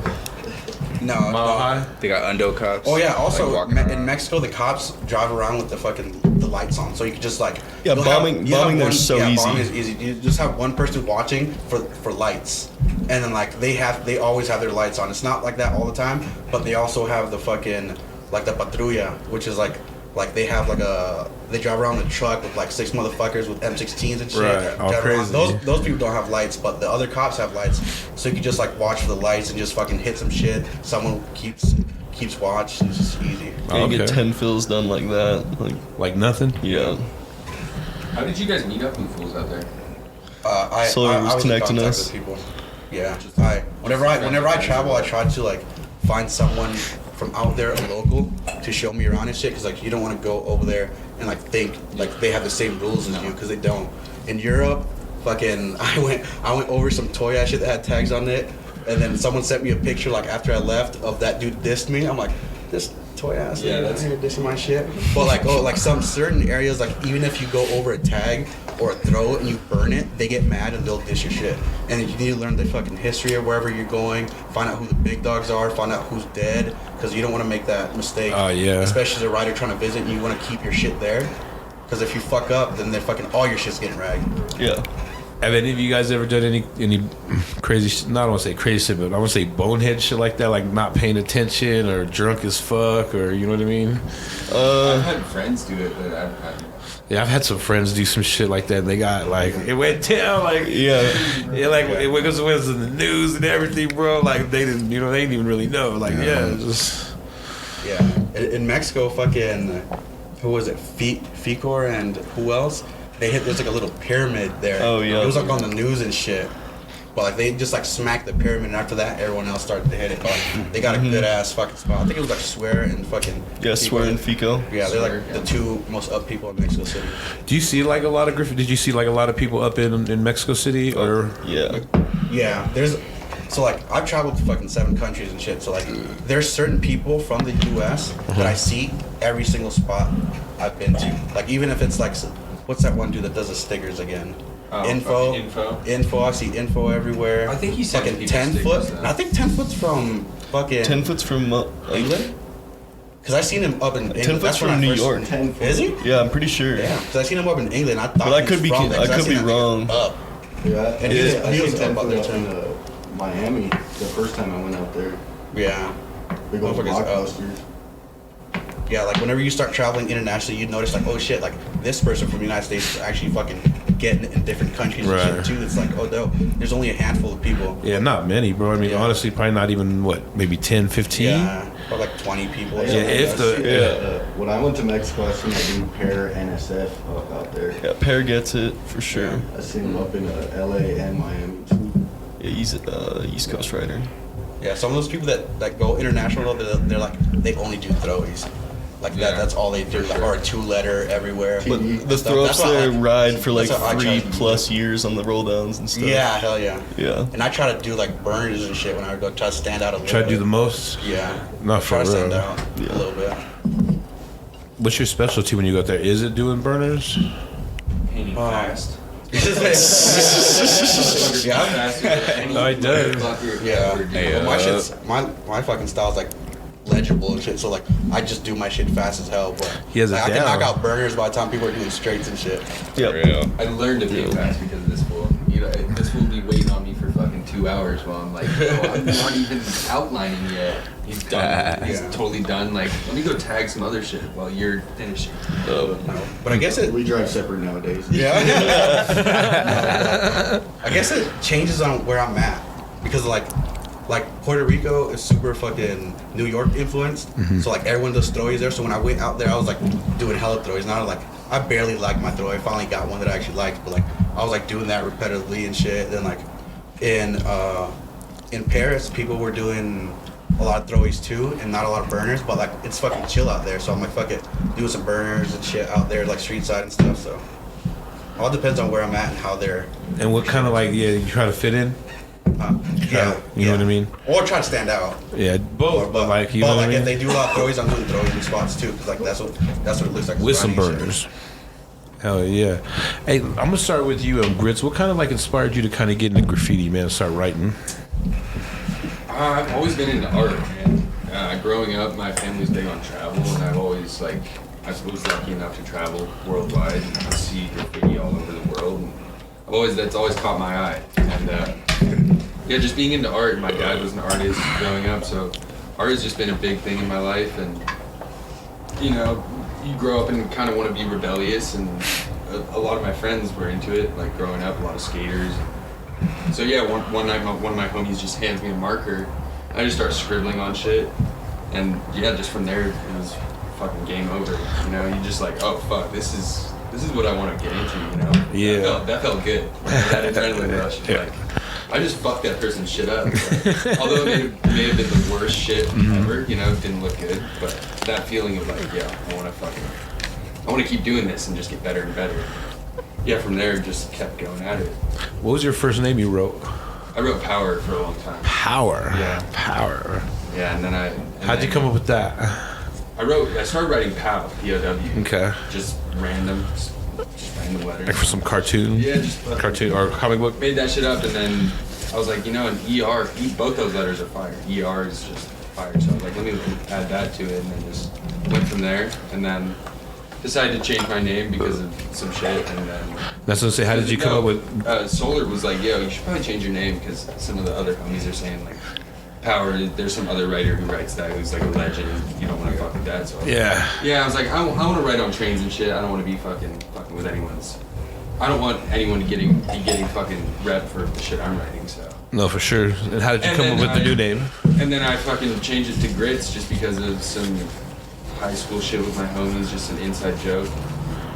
F: no,
A: Mile
F: no.
A: High?
C: They got undo cops.
F: Oh yeah. Also,
C: like, walking
F: in
C: around.
F: Mexico, the cops drive around with the lights on, so you can just like
E: Yeah,
F: you'll
E: bombing there's so easy.
F: Bombing is easy. You just have one person watching for lights, and then like they always have their lights on. It's not like that all the time, but they also have the fucking like the patrulla, which is like they have like they drive around in a truck with like 6 motherfuckers with M16s and shit.
A: Right, all
F: Drive around.
A: crazy.
F: Those people don't have lights, but the other cops have lights, so you can just like watch for the lights and just fucking hit some shit. Someone keeps watch, and it's just easy.
E: Yeah, you get
A: Okay.
E: 10 fills done like that.
A: Like nothing?
E: Yeah.
D: How did you guys meet up, you fools out there?
E: Solar was
F: in
E: connecting
F: contact
E: us.
F: with people. Yeah, whenever I travel, I try to like find someone from out there, a local, to show me around and shit. Cause like you don't want to go over there and like think like they have the same rules as you, cause they don't. In Europe, fucking, I went over some toy ass shit that had tags on it, and then someone sent me a picture like after I left of that dude dissed me. I'm like, this toy ass.
D: Yeah,
F: that's
D: that's-
F: dissing my shit. But like, like some certain areas, like even if you go over a tag or a throw and you burn it, they get mad and they'll diss your shit. And you need to learn the fucking history of wherever you're going, find out who the big dogs are, find out who's dead, because you don't want to make that mistake.
A: Oh, yeah.
F: Especially as a rider trying to visit, and you want to keep your shit there. Because if you fuck up, then they're fucking all your shit's getting ragged.
E: Yeah.
A: Have any of you guys ever done any crazy shit? No, I don't want to say crazy shit, but I want to say bonehead shit like that, like not paying attention or drunk as fuck, or you know what I mean?
D: I've had friends do it, but
A: Yeah, I've had some friends do some shit like that. And they got like it went down, like
E: Yeah.
A: like it was in the news and everything, bro. Like they didn't, they didn't even really know. Like it's just
F: Yeah. In Mexico, fucking, who was it? Ficor and who else? There's like a little pyramid there.
E: Oh, yeah.
F: It was like on the news and shit. But like they just like smacked the pyramid, and after that, everyone else started to hit it. But they got a good ass fucking spot. I think it was like Swear and fucking.
E: Yeah, Swear and Fico.
F: Yeah, they're like
D: Swear,
F: the
D: yeah.
F: two most up people in Mexico City.
A: Do you see like a lot of Did you see like a lot of people up in Mexico City or?
E: Yeah.
F: Yeah, so like I've traveled to fucking 7 countries and shit. So like there's certain people from the U.S. that I see every single spot I've been to. Like even if it's like, what's that one dude that does the stickers again?
D: Oh,
F: Info.
D: fucking
F: Info. I see info everywhere.
D: I think he sent
F: fucking
D: people
F: 10
D: stickers,
F: foot.
D: though.
F: I think 10 foot's from fucking
E: 10 foot's from
F: England. Because I seen him up in England.
E: 10 foot's
F: That's when
E: from
F: I
E: New
F: first-
E: York.
B: 10 foot.
F: Is he?
E: Yeah, I'm pretty sure.
F: Yeah. Because I seen him up in England. I thought.
E: But I
F: he
E: could
F: was
E: be-
F: from there, 'cause
E: I could
F: seen
E: be
F: that nigga
E: wrong.
F: Up.
B: Yeah,
F: And he was
B: I
F: up
B: seen 10
F: about
B: foot
F: there
B: up in
F: too.
B: Miami the first time I went out there.
F: Yeah.
B: Big old
F: Motherfuckers up.
B: blockbusters.
F: Yeah, like whenever you start traveling internationally, you notice like, oh shit, like this person from the United States is actually fucking getting in different countries
A: Right.
F: and shit too. It's like, oh no, there's only a handful of people.
A: Yeah, not many, bro. I mean,
F: Yeah.
A: honestly, probably not even maybe 10, 15.
F: Yeah, or like 20 people. Or
B: Yeah,
F: something.
A: if
F: That's-
A: the-
E: Yeah.
B: When I went to Mexico, I seen a dude pair NSF out there.
E: Yeah, Pear gets it for sure.
B: I seen him up in LA and Miami too.
E: Yeah, he's East Coast rider.
F: Yeah, some of those people that go international, they're like, they only do throwies. Like
D: Yeah,
F: that's all they do,
D: for
F: like,
D: sure.
F: or a 2-letter everywhere.
E: But
B: TV.
E: the
F: Stuff.
E: throw
F: That's
E: ups
F: why
E: there
F: I-
E: ride for like
F: that's why I try to do
E: 3+ years on the roll downs and stuff.
F: Yeah, hell yeah.
E: Yeah.
F: And I try to do like burners and shit when I go try to stand out a little
A: Try to do
F: bit.
A: the most.
F: Yeah.
A: Not
F: Try
A: for
F: to stand
A: real.
F: out
E: Yeah.
F: a little bit.
A: What's your specialty when you go out there? Is it doing burners?
D: painting fast.
F: Yeah.
A: No, he does.
F: Yeah.
A: Hey,
F: Well, my shit's my fucking style's like legible and shit. So like I just do my shit fast as hell. But
A: He has it
F: like, I can
A: down.
F: knock out burners by the time people are doing straights and shit.
E: Yep.
D: I learned to paint fast because of this fool. You know, this fool be waiting on me for fucking 2 hours while I'm like, oh, I'm not even outlining yet. He's done. He's
F: Yeah.
D: totally done. Like, let me go tag some other shit while you're finishing.
F: But I guess it.
B: We drive separate nowadays.
F: Yeah. I guess it changes on where I'm at because like Puerto Rico is super fucking New York influenced. So like everyone does throwies there. So when I went out there, I was like doing hella throwies. Now like I barely like my throw. I finally got one that I actually liked, but like I was like doing that repetitively and shit. Then like in Paris, people were doing a lot of throwies too, and not a lot of burners. But like it's fucking chill out there. So I'm like fuck it, doing some burners and shit out there, like street side and stuff. So all depends on where I'm at and how they're.
A: And what kind of you try to fit in?
F: Yeah,
A: You know what I mean?
F: Or try to stand out.
A: Yeah, both. But like, you
F: but
A: know what
F: like
A: I
F: if
A: mean?
F: they do a lot of throwies, I'm doing throwies in spots too, because like that's what it looks like.
A: With some
F: running shit.
A: burners. Hell yeah. Hey, I'm gonna start with you, Grits. What kind of inspired you to kind of get into graffiti, man? Start writing.
D: I've always been into art, man. Growing up, my family's big on travel, and I've always I was lucky enough to travel worldwide and see graffiti all over the world. And that's always caught my eye. And yeah, just being into art. My dad was an artist growing up, so art has just been a big thing in my life. And you know, you grow up and kind of want to be rebellious, and a lot of my friends were into it. Like growing up, a lot of skaters. So yeah, one night one of my homies just hands me a marker. I just start scribbling on shit, and yeah, just from there it was fucking game over. You know, you just like, oh fuck, this is what I want to get into. You know?
A: Yeah.
D: That felt good. That adrenaline rush.
A: Yeah.
D: Like, I just fucked that person's shit up. Like, although it may have been the worst shit ever. You know, it didn't look good, but that feeling of like, yeah, I want to keep doing this and just get better and better. Yeah, from there just kept going at it.
A: What was your first name you wrote?
D: I wrote Power for a long time.
A: Power.
D: Yeah.
A: Power.
D: Yeah, and then
A: How'd you come up with that?
D: I I started writing POW, P-O-W.
A: Okay.
D: Just random letters.
A: Like for some cartoon?
D: Yeah, just
A: cartoon or comic book?
D: made that shit up, and then I was like, you know, an ER, both those letters are fire. ER is just fire, so I was like, let me add that to it, and then just went from there, and then decided to change my name because of some shit, and then...
A: That's what I say, how did you come up with...
D: Solar was like, yo, you should probably change your name, because some of the other homies are saying, like, Power, there's some other writer who writes that who's like a legend, and you don't want to fuck with that, so...
A: Yeah.
D: Yeah, I was like, I want to write on trains and shit, I don't want to be fucking with anyone's... I don't want anyone to be getting fucking rep for the shit I'm writing, so...
A: No, for sure. And how did you come up with the new name?
D: And then I fucking changed it to Grits just because of some high school shit with my homies, just an inside joke.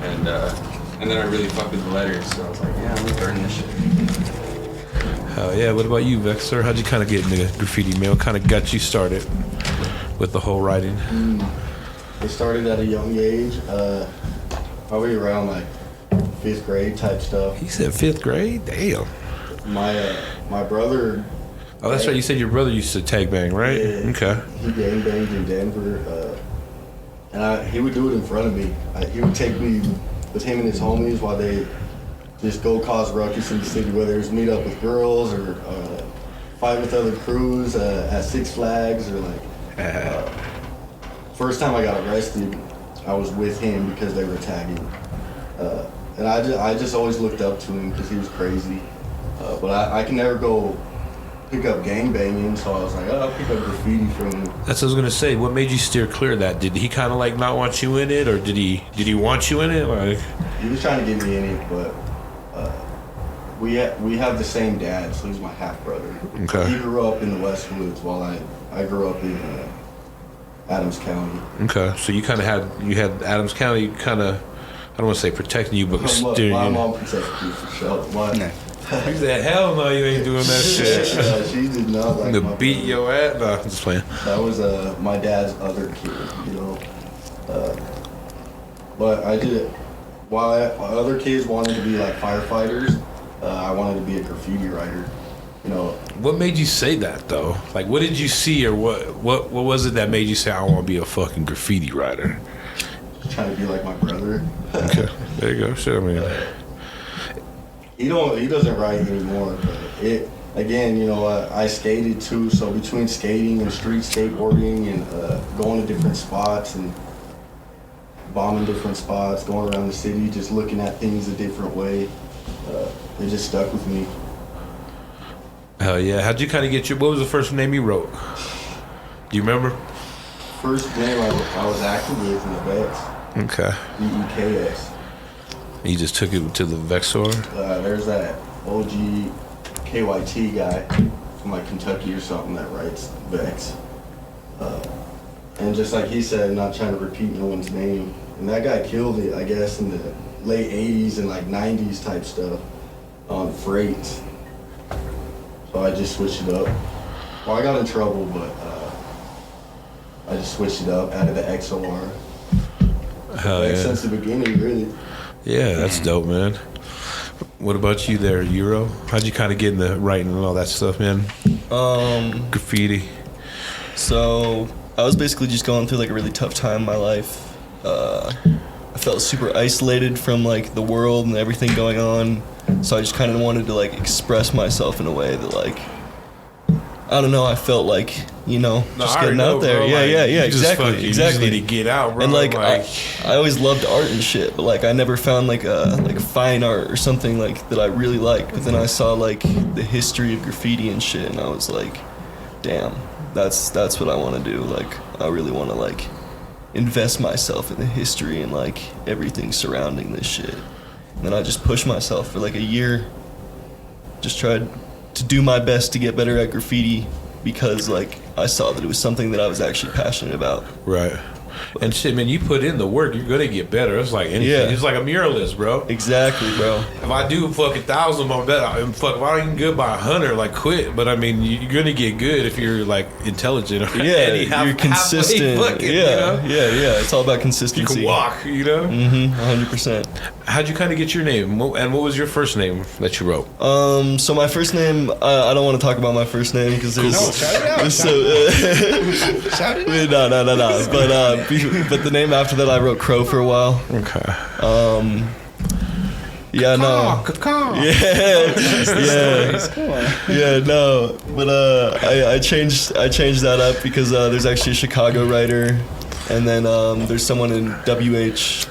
D: And then I really fucked with the letters, so I was like, yeah, I'm gonna burn this shit.
A: Hell yeah. What about you, Vexer? How'd you kind of get into graffiti, man? What kind of got you started with the whole writing?
B: It started at a young age, probably around like 5th grade type stuff.
A: He said 5th grade? Damn.
B: My brother.
A: Oh, that's right. You said your brother used to tag bang, right?
B: Yeah,
A: Okay.
B: He gang banged in Denver, and he would do it in front of me. He would take me with him and his homies while they just go cause ruckus in the city, whether it was meet up with girls or fight with other crews at Six Flags or like. First time I got arrested, I was with him because they were tagging, and I just always looked up to him because he was crazy. But I can never go pick up gangbanging, so I was like, oh, I'll pick up graffiti from him.
A: That's what I was gonna say. What made you steer clear of that? Did he kind of like not want you in it, or did he want you in it? Like,
B: he was trying to get me in it, but we have the same dad, so he's my half brother.
A: Okay.
B: He grew up in the Westwoods while I grew up in Adams County.
A: okay, so you kind of had Adams County kind of, I don't want to say protecting you, but steering
B: My
A: you.
B: mom protected me for sure.
A: He said, "Hell no, you ain't doing that shit."
B: She did not like
A: To
B: my
A: beat
B: brother.
A: your ass? Nah, I'm just playing.
B: That was my dad's other kid, you know. But I did. While other kids wanted to be like firefighters, I wanted to be a graffiti writer. You know.
A: What made you say that though? Like, what did you see, or what was it that made you say, "I want to be a fucking graffiti writer"?
B: Trying to be like my brother.
A: Okay, there you go. Shit, I mean,
B: He doesn't write anymore, but it again, you know, I skated too, so between skating and street skateboarding and going to different spots and bombing different spots, going around the city, just looking at things a different way, it just stuck with me.
A: hell yeah. How'd you kind of get what was the first name you wrote? Do you remember?
B: First name I was active with in the Vex,
A: Okay.
B: VEKS.
A: You just took it to the Vexor?
B: There's that OG KYT guy from like Kentucky or something that writes Vex. And just like he said, not trying to repeat no one's name. And that guy killed it, I guess, in the late 80s and like 90s type stuff on freights. So I just switched it up. Well, I got in trouble, but I just switched it up, added the XOR.
A: Hell yeah.
B: Since the beginning, really.
A: Yeah, that's dope, man. What about you there, Euro? How'd you kind of get into writing and all that stuff, man? Graffiti.
E: So I was basically just going through like a really tough time in my life. I felt super isolated from like the world and everything going on. So I just kind of wanted to like express myself in a way that like, I don't know, I felt like, you know, just getting out there.
A: Bro,
E: yeah,
A: like,
E: exactly.
A: You just need to get out, bro.
E: And like I always loved art and shit, but like I never found like fine art or something like that I really liked. But then I saw like the history of graffiti and shit, and I was like, damn, that's what I want to do. Like I really want to like invest myself in the history and like everything surrounding this shit. And then I just pushed myself for like a year, just tried to do my best to get better at graffiti because like I saw that it was something that I was actually passionate about.
A: Right. And shit, man, you put in the work, you're gonna get better. It's like anything.
E: Yeah.
A: It's like a muralist, bro.
E: Exactly, bro.
A: If I do fucking 1,000, I bet if I ain't good by 100, like quit. But I mean, you're gonna get good if you're like intelligent.
E: Yeah, you're consistent.
A: Fucking,
E: yeah,
A: you know?
E: yeah. It's all about
A: You
E: consistency.
A: can walk, you know.
E: 100%.
A: How'd you kind of get your name? And what was your first name that you wrote?
E: So my first name, I don't want to talk about my first name because there's
F: No, shout it out.
E: there's so
F: Shout it out.
E: no. But but the name after that I wrote Crow for a while.
A: Okay.
E: Yeah, no. Yeah, no. But I changed that up because there's actually a Chicago writer, and then there's someone in WH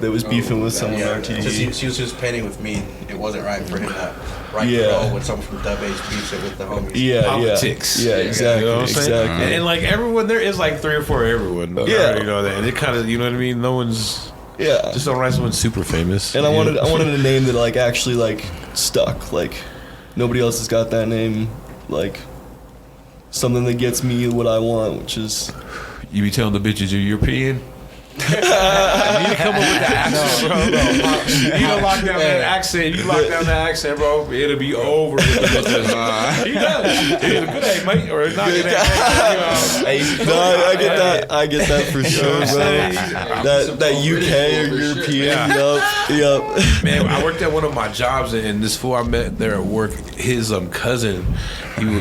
E: that was beefing with someone on RTD.
F: She was just painting with me. It wasn't right for him to write when someone from WH beefs it with the homies.
A: Politics.
E: Yeah, exactly.
A: You know what I'm saying?
E: Exactly.
A: And like everyone, there is like 3 or 4 everyone.
E: Yeah.
A: You know that, and it kind of, you know what I mean. No one's.
E: Yeah.
A: Just don't write someone super famous.
E: And I wanted a name that like actually like stuck. Like nobody else has got that name. Like something that gets me what I want, which is.
A: You be telling the bitches you're European. You need to come up with that accent, bro. You need to lock down that accent. You lock down that accent, bro. It'll be over with the bitches. He does. It's a good day, mate, or not good day.
E: No, I get that for sure, bro. That UK or European. Yup.
A: Man, I worked at one of my jobs, and this fool I met there at work, his cousin,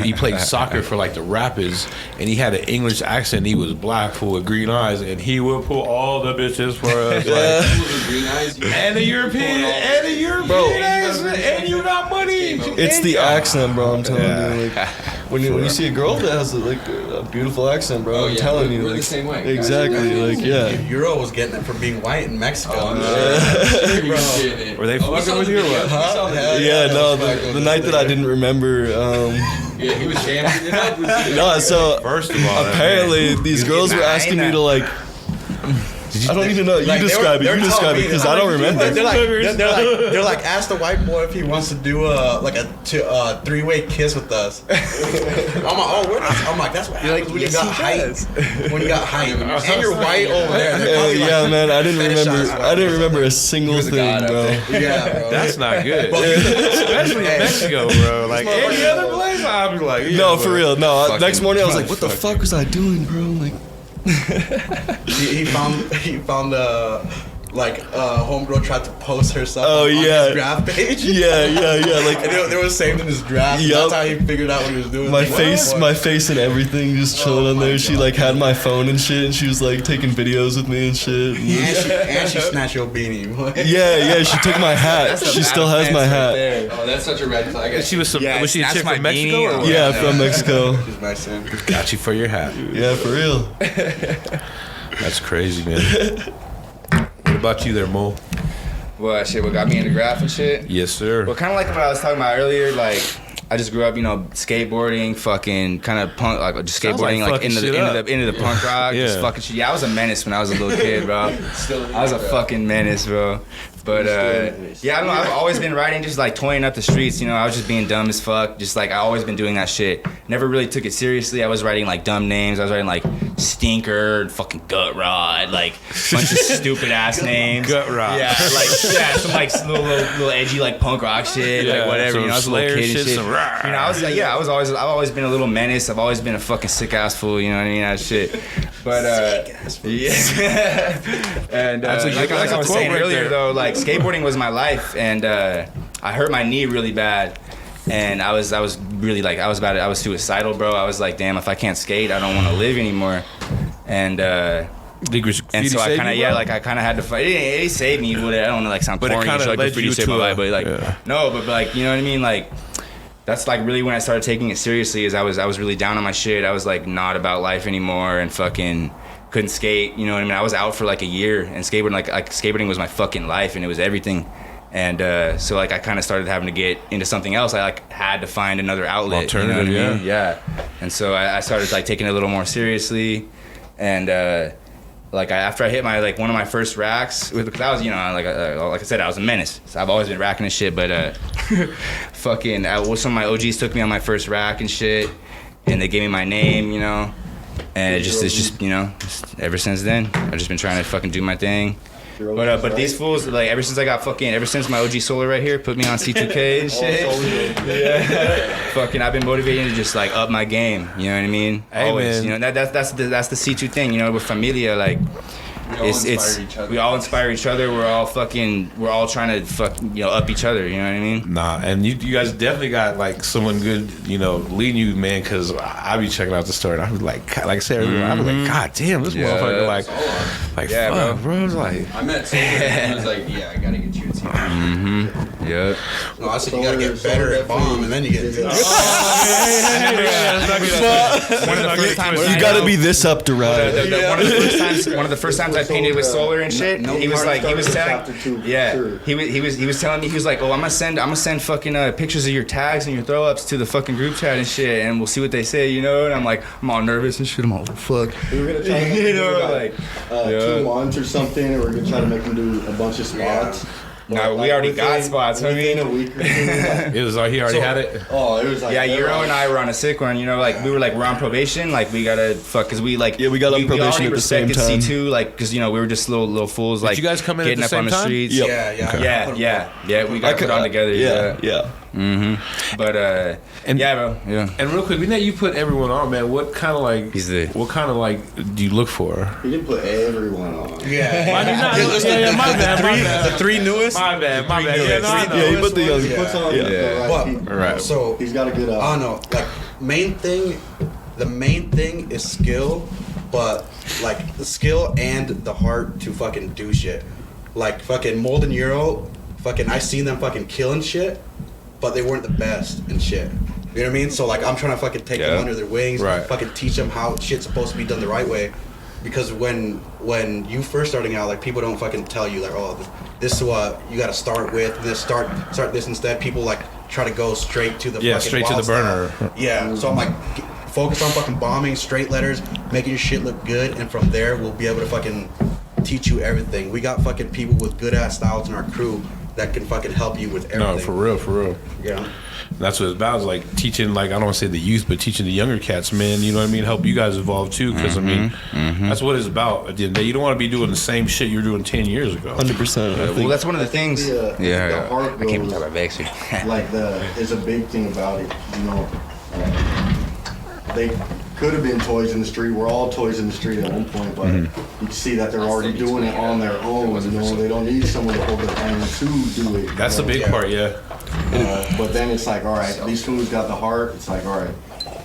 A: he played soccer for like the Rapids, and he had an English accent. He was black, fool with green eyes, and he would pull all the bitches for us. Like, and a European accent, and you got money.
E: It's the accent, bro. I'm telling you. Like, when you see a girl that has like a beautiful accent, bro, I'm telling you,
D: we're
E: like,
D: the same way.
E: Exactly, like
F: Euro was getting it from being white in Mexico.
A: Were they fucking with you or what?
E: Yeah, no. The night that I didn't remember.
D: Yeah, he was jamming it up.
E: No, so
A: First of all,
E: apparently these girls were asking me to like. I don't even know. You describe it. You describe it because I don't remember.
F: They're like, ask the white boy if he wants to do a 3-way kiss with us. I'm like, that's what happens when you got height. When you got height, and you're white over there.
E: Yeah, man. I didn't remember a single thing, bro.
F: Yeah, bro.
A: That's not good. Especially in Mexico, bro. Like any other place, I'd be like,
E: No, for real. No. Next morning, I was like, what the fuck was I doing, bro? Like.
F: he found homegirl tried to post herself on his draft page.
E: Yeah. Like
F: and they were saved in his draft.
E: Yep.
F: That's how he figured out what he was doing.
E: My face and everything just chilling on there. She like had my phone and shit, and she was like taking videos with me and shit.
F: And she snatched your beanie.
E: Yeah. She took my hat. She still has my hat.
D: Oh, that's such a red flag.
A: Was she a chick from Mexico? Or what?
E: Yeah, from Mexico.
F: She's my son.
A: Got you for your hat.
E: Yeah, for real.
A: That's crazy, man. What about you there, Mo?
C: What got me into graph and shit?
A: Yes, sir.
C: Well, kind of like what I was talking about earlier, like I just grew up, skateboarding, fucking kind of punk, like just skateboarding, like into the punk rock, just fucking shit. Yeah, I was a menace when I was a little kid, bro. I was a fucking menace, bro. But yeah, I don't know. I've always been riding, just like toying up the streets. I was just being dumb as fuck. Just like I always been doing that shit. Never really took it seriously. I was writing like dumb names. I was writing like Stinker and fucking Gut Rod, like bunch of stupid ass names.
A: Gut Rod.
C: Yeah, some like little edgy like punk rock shit, like whatever. I was a little kid and shit. I've always been a little menace. I've always been a fucking sick ass fool. You know what I mean? That shit. But yeah. And like I was saying earlier, though, like skateboarding was my life, and I hurt my knee really bad, and I was really like I was suicidal, bro. I was like, damn, if I can't skate, I don't want to live anymore. And so I kind of had to fight. It saved me, but I don't want to sound corny.
A: But it kind of led you to
C: but no, but like, you know what I mean, like. That's like really when I started taking it seriously. Is I was really down on my shit. I was like not about life anymore and fucking couldn't skate. You know what I mean? I was out for like a year, and skateboarding like skateboarding was my fucking life, and it was everything. And so like I kind of started having to get into something else. I like had to find another outlet.
A: Alternative,
C: you know what I mean? Yeah. And so I started like taking it a little more seriously, and after I hit my like one of my first racks, because I was like I said, I was a menace. So I've always been racking and shit, but fucking some of my OGs took me on my first rack and shit, and they gave me my name, and it's just ever since then I've just been trying to fucking do my thing. But these fools, like ever since my OG Solar right here put me on C2K and shit. Fucking I've been motivated to just like up my game, you know what I mean?
A: Hey,
C: always,
A: man.
C: that's the C2 thing, with Familia, like We all inspire each other. We're all trying to up each other. You know what I mean?
A: Nah, and you guys definitely got like someone good, leading you, man. Because I be checking out the story, and I was like I said earlier, I was like, God damn, this motherfucker, like fuck, bro. It's like
D: I met someone and was like, yeah, I gotta get you a team.
C: Yeah.
F: No, I said you gotta get better at bomb, and then you get.
C: One of the first times
E: You gotta be this up to ride.
C: One of the first times I painted with solar and shit. He was telling me, he was like, oh, I'm gonna send fucking pictures of your tags and your throw ups to the fucking group chat and shit, and we'll see what they say, and I'm like, I'm all nervous and shit. I'm all fuck.
B: We were gonna try to do 2 months or something, and we're gonna try to make them do a bunch of spots.
C: No, we already got spots.
B: Within a week or two.
A: it was he already had it.
B: Oh, it was like
C: Euro and I were on a sick one. We were we're on probation. We gotta fuck because we
E: we got on probation at the same time.
C: C2 because we were just little fools
A: Did you guys come in at
C: getting
A: the
C: up
A: same
C: on the
A: time?
C: streets.
E: Yep.
C: Yeah. We got put on together.
E: Yeah.
C: But bro. Yeah.
A: And real quick, we know you put everyone on, man. What kind of do you look for?
B: You didn't put everyone on.
F: Yeah.
A: My bad.
F: The 3 newest.
A: My bad.
E: Yeah, you put the young.
B: He puts on the right people.
A: Right.
F: So
B: He's got a good
F: I don't know. Like the main thing is skill, but like the skill and the heart to fucking do shit. Like fucking Mold and Euro, I seen them fucking killing shit, but they weren't the best and shit. You know what I mean? So like I'm trying to fucking take them under their wings, fucking teach them how shit's supposed to be done the right way. Because when you first starting out, like people don't fucking tell you like, oh, this is what you got to start with. This start this instead. People like try to go straight to the
A: straight to the burner.
F: Yeah. So I'm like, focus on fucking bombing, straight letters, making your shit look good, and from there we'll be able to fucking teach you everything. We got fucking people with good ass styles in our crew that can fucking help you with everything.
A: No, for real.
F: Yeah.
A: That's what it's about. Is like teaching, I don't want to say the youth, but teaching the younger cats, man. You know what I mean? Help you guys evolve too, because that's what it's about. At the end of the day, you don't want to be doing the same shit you were doing 10 years ago.
E: 100%.
C: Well, that's one of the things.
B: The heart
C: I can't
B: goes,
C: talk about Baxter.
B: like is a big thing about it. They could have been toys in the street. We're all toys in the street at one point, but you can see that they're already doing it on their own. They don't need someone to hold their hand to do it.
A: That's the big part, yeah.
B: But then it's like, all right, these fools got the heart. It's like, all right,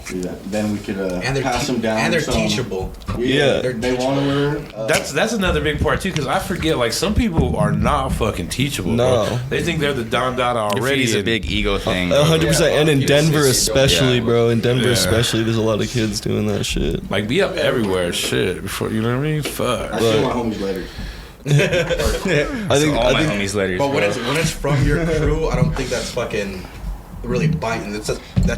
B: do that. Then we could pass them down.
F: And they're
B: some,
F: teachable.
B: Yeah, they want to learn.
A: That's another big part too, because I forget, some people are not fucking teachable.
E: No.
A: Bro. They think they're the Don Dada already.
C: It's a big ego thing.
E: 100%. And in Denver especially, bro. In Denver especially, there's a lot of kids doing that shit.
A: Be up everywhere, shit. Before you know what I mean? Fuck.
B: I see my homies later.
E: I think
C: homies letters.
F: But when it's from your crew, I don't think that's fucking really biting. That's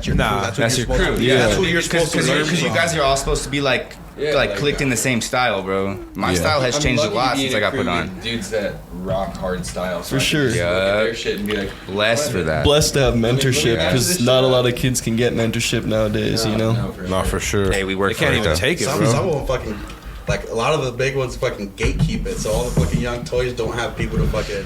F: your crew.
C: That's your crew.
F: Yeah, that's what you're supposed to learn.
C: Because you guys are all supposed to be clicked in the same style, bro. My style has changed a lot since I got put on.
D: Dudes that rock hard style. So
E: For sure.
D: Look at their shit and be like,
C: Blessed for that.
E: blessed to have mentorship because not a lot of kids can get mentorship nowadays,
A: Not for sure.
C: Hey, we work
A: They can't
C: for it,
A: even
C: though.
A: take it,
F: Some
A: bro.
F: will fucking a lot of the big ones fucking gatekeep it, so all the fucking young toys don't have people to fucking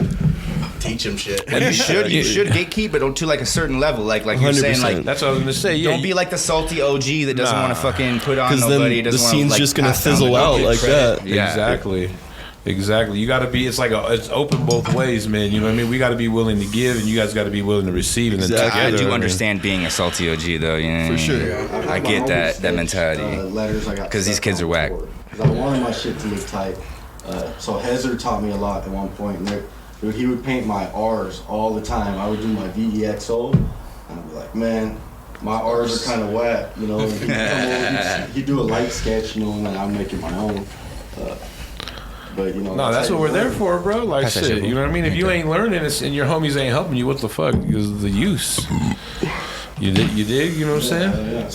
F: teach them shit.
C: And you should gatekeep it to a certain level, like you're saying,
E: 100%.
A: That's what I was gonna say. Yeah,
C: don't be like the salty OG that doesn't want to fucking put on
E: Because
C: nobody.
E: then the
C: Doesn't
E: scene's
C: wanna,
E: just gonna
C: pass down
E: fizzle
C: the
E: out
C: good
E: like
C: credit.
E: that.
C: Yeah.
A: Exactly. You got to be. It's it's open both ways, man. You know what I mean? We got to be willing to give, and you guys got to be willing to receive. And then
E: Exactly.
C: I
A: together,
C: do understand being a salty OG though. You know,
E: For sure.
B: Yeah,
C: I get that mentality.
B: Letters I got
C: 'Cause these kids are whack.
B: Because I wanted my shit to look tight. So Hezer taught me a lot at one point. And dude, he would paint my R's all the time. I would do my VEXO, and I'd be like, man, my R's are kind of whack, And he'd come over, he'd do a light sketch, and then I'd make it my own. But
A: No, that's what we're there for, bro.
C: Pass that
A: Shit.
C: shit,
A: You know what I mean? If you ain't learning and your homies ain't helping you, what the fuck is the use? You dig? You know what I'm saying?
B: Yeah.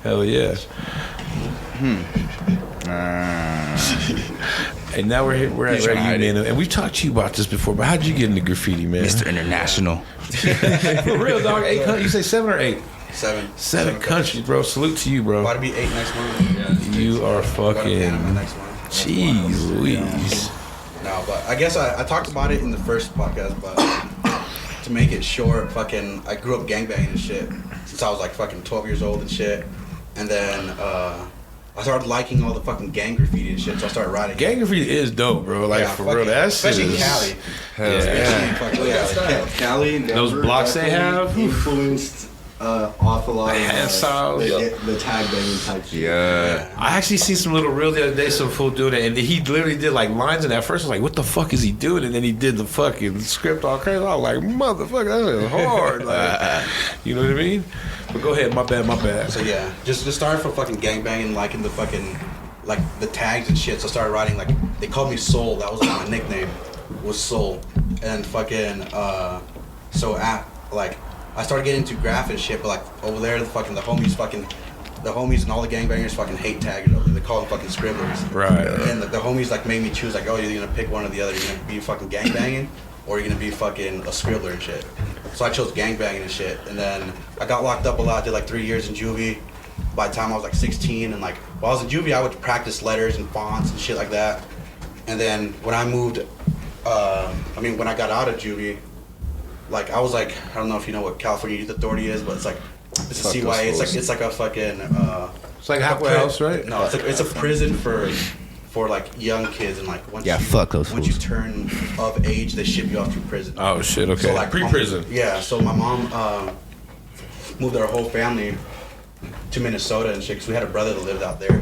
A: Hell yeah. And now we're at you, man. And we've talked to you about this before, but how'd you get into graffiti, man?
C: Mr. International.
A: For real, dog. 8 countries. You say 7 or 8?
F: 7.
A: 7 countries, bro. Salute to you, bro.
F: About to be 8 next month.
A: You are
F: About to be 8
A: fucking.
F: next month.
A: Jeez Louise.
F: No, but I guess I talked about it in the first podcast, but to make it short, I grew up gangbanging and shit since I was fucking 12 years old and shit. And then I I started liking all the fucking gang graffiti and shit, so I started writing.
A: Gang graffiti is dope, bro. Like,
F: Yeah,
A: for
F: fuck
A: real,
F: it.
A: that shit
F: Especially
A: is...
F: Cali.
A: Yeah.
B: Cali and Denver,
A: Those blocks they have?
B: influenced off a lot of
A: Hairstyles.
B: the tag banging type shit.
C: Yeah.
A: I actually seen some little reel the other day, some fool doing it, and he literally did like lines, and at first I was like, what the fuck is he doing? And then he did the fucking script all crazy. I was like, motherfucker, that is hard. Like, you know what I mean? But go ahead, my bad.
F: So yeah, just started from fucking gangbanging, liking the fucking, like the tags and shit. So I started writing, like, they called me Soul. That was like my nickname, was Soul. And fucking, I started getting into graph and shit, but like over there, the homies and all the gangbangers fucking hate taggers over there. They call them fucking scribblers.
A: Right.
F: And the homies like made me choose, like, oh, you're gonna pick one or the other. You're gonna be fucking gangbanging, or you're gonna be fucking a scribbler and shit. So I chose gangbanging and shit. And then I got locked up a lot. Did like 3 years in juvie. By the time I was like 16, and like while I was in juvie, I would practice letters and fonts and shit like that. And then when I moved, when I got out of juvie, like I was like, I don't know if you know what California Youth Authority is, but it's like, it's a CYA. It's like a fucking.
A: It's like halfway house, right?
F: No, it's a prison for like young kids, and like once
C: fuck those
F: once you
C: fools.
F: turn of age, they ship you off to prison.
A: Oh shit, okay.
F: So, like,
A: Pre-prison.
F: Yeah, so my mom moved our whole family to Minnesota and shit, because we had a brother that lived out there.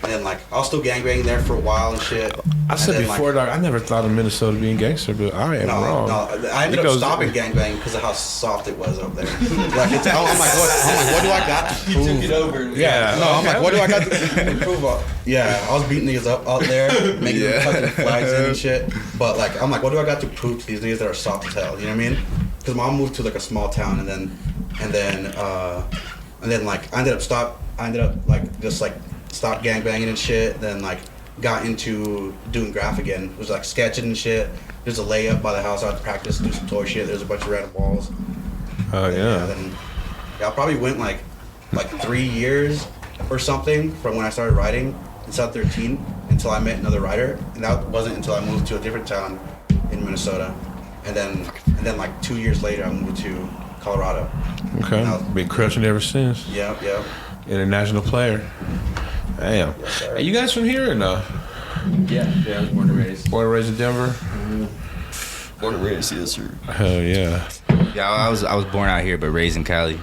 F: And then like I was still gangbanging there for a while and shit.
A: I said
F: And then,
A: before, dog, I never thought of Minnesota being gangster, but I am wrong.
F: No, I ended up
A: Because-
F: stopping gangbanging because of how soft it was up there. Like it's, I'm like, what do I got to prove?
D: Took it over.
A: Yeah.
F: No, I'm like, what do I got to prove? Yeah, I was beating niggas up out there, making them fucking flags in and shit. But like, I'm like, what do I got to prove to these niggas that are soft as hell? You know what I mean? Because mom moved to like a small town, and then like I ended up like just like stopped gangbanging and shit. Then like got into doing graph again. It was like sketching and shit. There's a layup by the house. I would practice, do some toy shit. There's a bunch of random walls.
A: Oh yeah.
F: Then I probably went like 3 years or something from when I started writing in South 13 until I met another writer, and that wasn't until I moved to a different town in Minnesota, and then like 2 years later I moved to Colorado.
A: Okay.
F: Now-
A: Been crushing ever since.
F: Yeah.
A: International player. Damn.
F: Yes, sir.
A: Hey, you guys from here or no?
D: Yeah, I was born and raised.
A: Born and raised in Denver?
E: Born and raised, yes, sir.
A: Hell yeah.
C: Yeah, I was born out here, but raised in Cali.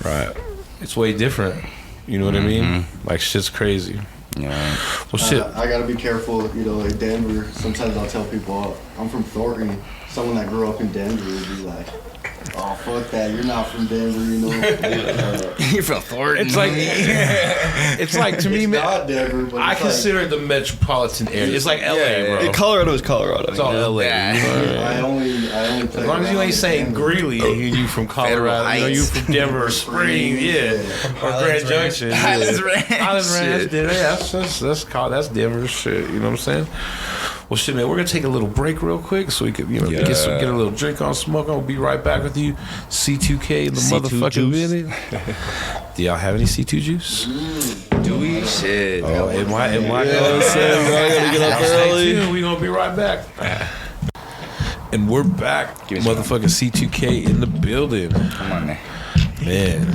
A: Right. It's way different. You know what I mean? Like shit's crazy.
C: Yeah.
A: Well, shit.
B: I gotta be careful, you know, in Denver. Sometimes I'll tell people, I'm from Thornton. Someone that grew up in Denver would be like, oh, fuck that, you're not from Denver, you know.
C: You're from Thornton.
A: It's like, it's like to me,
B: It's
A: man.
B: not Denver, but
A: I
B: it's like,
A: consider it the metropolitan area. It's like LA, bro.
E: Hey, Colorado is Colorado.
A: It's all LA.
C: Yeah.
A: You know what I mean?
B: I only play
A: As long as you
B: around
A: ain't
B: in
A: saying
B: Denver.
A: Greeley, you from Colorado, you know, you
C: Heights.
A: from Denver or Spring, yeah, or Grand Junction, yeah.
C: Highlands Ranch.
A: Highlands Ranch,
C: Shit.
A: yeah, that's Denver shit. You know what I'm saying? Well, shit, man, we're gonna take a little break real quick so we could, you know, get a little drink on, smoke on. We'll be right back with you. C2K in the
C: C2
A: motherfucking
C: juice.
A: building. Do y'all have any C2 juice?
C: Do we? Shit.
A: Oh, it might.
E: Same, bro. I gotta get up
A: Stay
E: early.
A: tuned. We gonna be right back. And we're back.
C: Give me some.
A: Motherfucking C2K in the building.
C: Come on,
A: Man,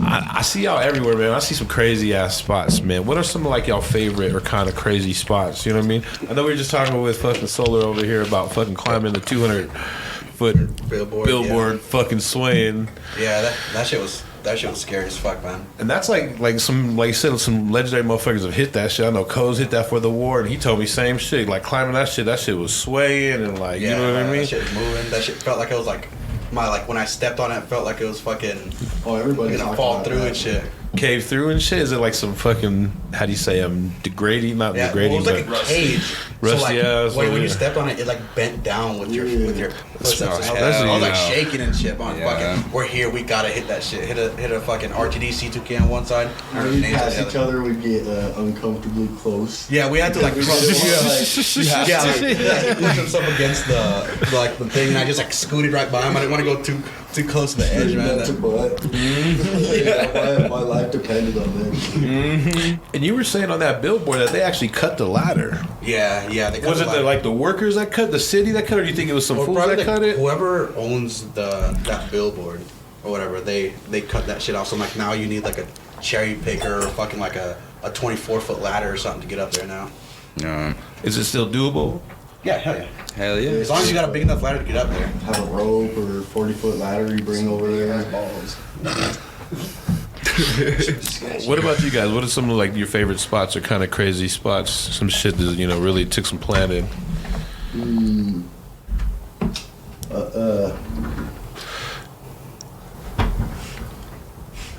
A: I see y'all everywhere, man. I see some crazy ass spots, man. What are some of like y'all favorite or kind of crazy spots? You know what I mean? I know we were just talking with fucking Solar over here about fucking climbing the 200-foot billboard, fucking swaying.
F: Yeah, that shit was scary as fuck, man.
A: And that's like some, like you said, some legendary motherfuckers have hit that shit. I know Coz hit that for the war, and he told me same shit. Like climbing that shit was swaying and like,
F: Yeah,
A: you know what I
F: man,
A: mean?
F: That shit was moving. That shit felt like it was like when I stepped on it, felt like it was fucking
B: Oh, everybody's
F: gonna
B: talking
F: fall
B: about
F: through
B: that.
F: and shit.
A: Cave through and shit. Is it like some fucking, how do you say, degrading? Not
F: Yeah,
A: degrading,
F: well, it was
A: but
F: like a cage.
A: Rusty
F: so like,
A: ass,
F: when
A: yeah.
F: you stepped on it, it like bent down with your footsteps.
C: Oh,
F: I was
C: hell
F: like
C: no.
F: shaking and shit. I'm
C: Yeah.
F: fucking, we're here. We gotta hit that shit. Hit a fucking RTD C2K on one side.
B: When we pass each other, we get uncomfortably close.
F: Yeah, we had to like
B: We
F: cross.
B: did it,
F: Yeah, like push up against the thing, and I just like scooted right by him. I didn't want to go too close to the edge, man.
B: Nut to butt. Yeah, my life depended on that.
A: And you were saying on that billboard that they actually cut the ladder.
F: Yeah. They
A: Was it the workers that cut, the city that cut, or do you think it was some
F: Or
A: fools
F: probably
A: that cut it?
F: whoever owns that billboard or whatever, they cut that shit off. So like now you need like a cherry picker or fucking like a a 24-foot ladder or something to get up there now.
A: Is it still doable?
F: Yeah, hell yeah.
C: Hell yeah.
F: As long as you got a big enough ladder to get up there.
B: Have a rope or 40-foot ladder you bring over there.
F: Balls.
A: What about you guys? What are some of like your favorite spots or kind of crazy spots? Some shit that really took some planning.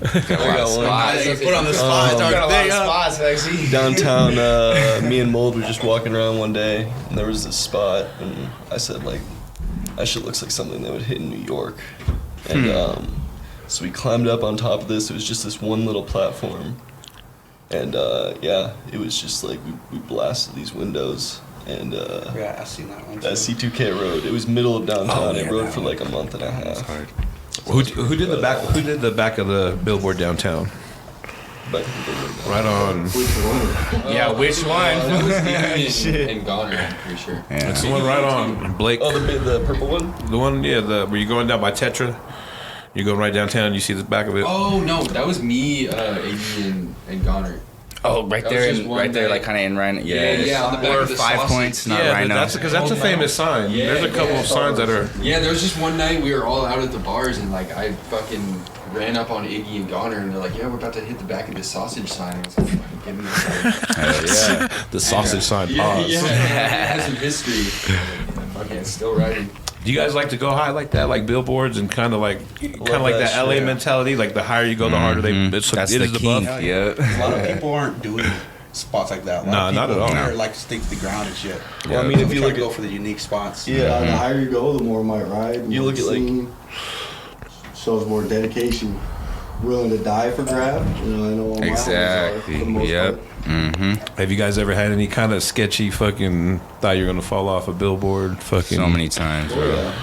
C: Got a lot of spots.
F: Put on the spot.
C: Got a lot of spots, actually.
E: Downtown, me and Mold were just walking around one day, and there was this spot, and I said, like, that shit looks like something that would hit in New York. And so we climbed up on top of this. It was just this one little platform. And, yeah, it was just like we blasted these windows. And
F: Yeah, I've seen that one.
E: that
F: Too.
E: C2K road, it was middle of downtown.
A: yeah,
E: It rode
A: that
E: for
A: one.
E: like a month and a half.
A: Who did the back? Who did the back of the billboard downtown?
E: But
A: Right on.
B: Which one?
C: Yeah, which one?
D: That was Iggy and Goner, I'm pretty sure.
C: Yeah.
A: It's the one right on Blake.
E: oh, the purple one?
A: The one, yeah, where you're going down by Tetra. You're going right downtown. You see the back of it.
D: Oh no, that was me, Iggy and Goner.
C: Oh, right
D: That was
C: there,
D: just one
C: like
D: day.
C: kind of in Rhino.
D: Yeah, on the back
C: Or
D: of the
C: 5
D: sausage.
C: points, not
A: yeah,
C: Rhino.
A: that's because that's a famous sign.
D: Yeah,
A: There's a couple
D: yeah.
A: of signs that are.
D: Yeah, there was just one night we were all out at the bars and like I fucking ran up on Iggy and Goner and they're like, yeah, we're about to hit the back of this sausage sign. And I was like, fucking give me the sign.
C: Hell yeah.
A: The sausage sign.
D: Yeah,
A: Pause.
D: yeah, it has some history. Fucking it's still riding.
A: Do you guys like to go high like that, like billboards, and kind of like
E: that
A: that LA
E: shit.
A: mentality? Like the higher you go, the harder they. It's
C: That's
A: it
C: the
A: is
C: king.
A: above.
C: Yeah.
F: A lot of people aren't doing spots like that. A lot
A: Nah,
F: of
A: not
F: people
A: at all.
F: here like to stick to the ground and shit.
E: Well, I mean, if you
F: Try
E: look
F: to go
E: at
F: for the unique spots.
B: Yeah, the higher you go, the more it might ride. the
E: You
B: more
E: look at, like-
B: scene. Shows more dedication. Willing to die for grab. I know all my homies are,
C: Exactly.
B: for the most
C: Yep.
B: part.
C: Mm-hmm.
A: Have you guys ever had any kind of sketchy fucking thought you're gonna fall off a billboard? Fucking.
C: So many times, bro.
B: Yeah.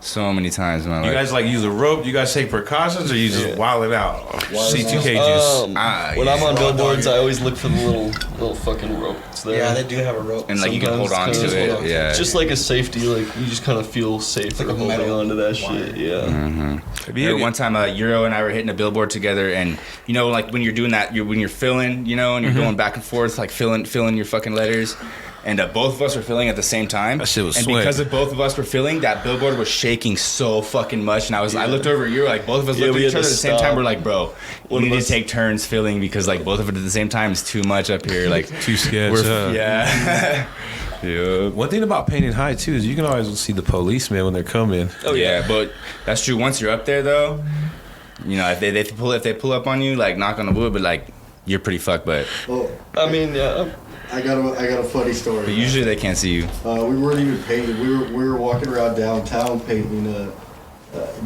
C: So many times in my
A: You
C: life.
A: guys like use a rope? You guys take precautions, or you just
E: Yeah.
A: wild it out?
B: Wild it
A: C2K
B: out.
A: juice.
E: When I'm on
F: Yeah.
E: billboards, I always look for the little fucking rope. It's there.
F: Yeah, they do have a rope.
C: And like you can hold on
E: Sometimes
C: to
E: kinda
C: it.
F: just-
C: Yeah.
E: It's just like a safety, like you just kind of feel safer
F: like a
E: holding
F: metal
E: on to that
F: wire.
E: shit. Yeah.
A: Have you
C: Yeah, one time, Euro and I were hitting a billboard together, and like when you're doing that, when you're filling, and you're going back and forth, like filling your fucking letters, and both of us were filling at the same time.
A: That shit was
C: and
A: sweat.
C: because of both of us were filling, that billboard was shaking so fucking much, and I looked over at you, like both of us
E: Yeah,
C: looked
E: we
C: at each
E: had
C: other
E: to
C: at the same
E: stop.
C: time. We're like, bro, we
E: One of
C: need to
E: us-
C: take turns filling because like both of it at the same time is too much up here. Like
A: too sketch?
C: yeah. Yeah.
A: One thing about painting high too is you can always see the policemen when they're coming.
C: Oh yeah, but that's true. Once you're up there, though, if they pull up on you, like knock on the wood, but like you're pretty fucked. But
B: Oh,
E: I mean, yeah.
B: I got a funny story.
C: usually they can't see you.
B: We weren't even painting. We were walking around downtown painting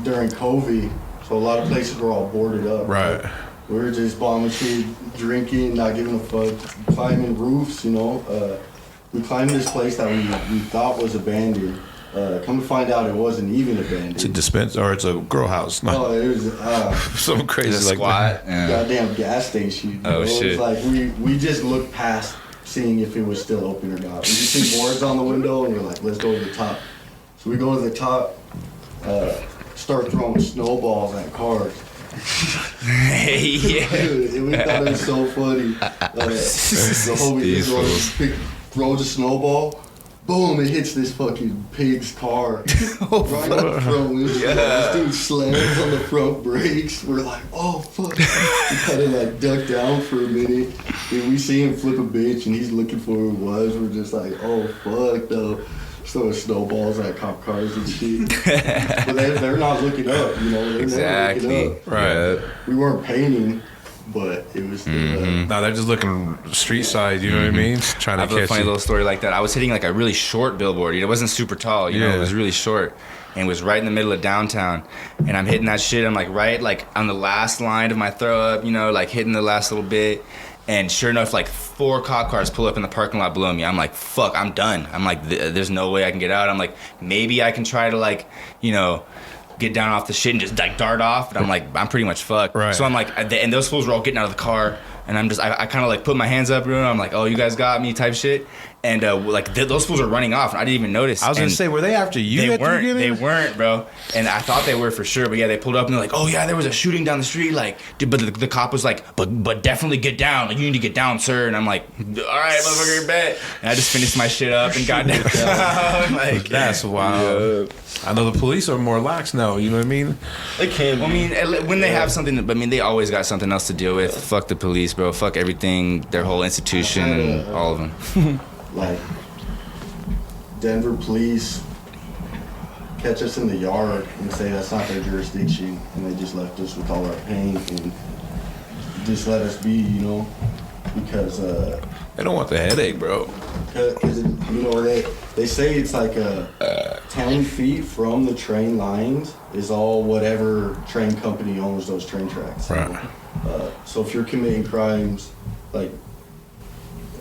B: during COVID, so a lot of places were all boarded up.
A: Right.
B: We were just bombing shit, drinking, not giving a fuck, climbing roofs. We climbed this place that we thought was abandoned. Come to find out, it wasn't even abandoned.
A: It's a dispense or it's a grow house. Not
B: Oh, it was
A: something crazy
C: Is it
A: like that.
C: squat? Yeah.
B: goddamn gas station.
C: Oh,
B: It was
C: shit.
B: like we just looked past seeing if it was still open or not. We just see boards on the window and we're like, let's go to the top. So we go to the top, start throwing snowballs at cars.
C: yeah.
B: Dude, we thought it was so funny. The homie throws a snowball. Boom! It hits this fucking pig's car right on the front windshield. This dude slams on the front brakes. We're like, oh fuck! We kind of like duck down for a minute. And we see him flip a bitch, and he's looking for who it was. We're just like, oh fuck, though. Throwing snowballs at cop cars and shit. But they're not looking up, They're never
C: Exactly.
B: looking up.
A: Right.
B: We weren't painting, but it was still.
A: No, they're just looking street side. You know what I mean? Trying
C: I
A: to
C: have a
A: catch
C: funny
A: you.
C: little story like that. I was hitting like a really short billboard. It wasn't super tall.
A: Yeah.
C: It was really short, and it was right in the middle of downtown. And I'm hitting that shit. I'm like right like on the last line of my throw up. Like hitting the last little bit. And sure enough, like 4 cop cars pull up in the parking lot below me. I'm like, fuck, I'm done. I'm like, there's no way I can get out. I'm like, maybe I can try to like, get down off the shit and just like dart off. But I'm like, I'm pretty much fucked.
A: Right.
C: So I'm like, and those fools were all getting out of the car. And I'm just, I kind of like put my hands up, I'm like, oh, you guys got me type shit. And like those fools were running off, and I didn't even notice.
A: I was gonna say, were they after you?
C: They
A: at the
C: weren't.
A: beginning?
C: They weren't, bro. And I thought they were for sure. But yeah, they pulled up and they're like, "Oh yeah, there was a shooting down the street." Like, dude, but the cop was like, "But definitely get down. Like, you need to get down, sir." And I'm like, "All right, motherfucker, bet." And I just finished my shit up and got down. Like,
A: That's wild.
E: Yeah.
A: I know the police are more lax now. You know what I mean?
E: They can be.
C: I mean, when they have something, I mean, they always got something else to deal with. Fuck the police, bro. Fuck everything, their whole institution, and all of them.
B: Like Denver police catch us in the yard and say that's not their jurisdiction, and they just left us with all our paint and just let us be, you know, because
A: They don't want the headache, bro.
B: you know they say it's like 10 feet from the train lines is all whatever train company owns those train tracks.
A: Right.
B: So if you're committing crimes, like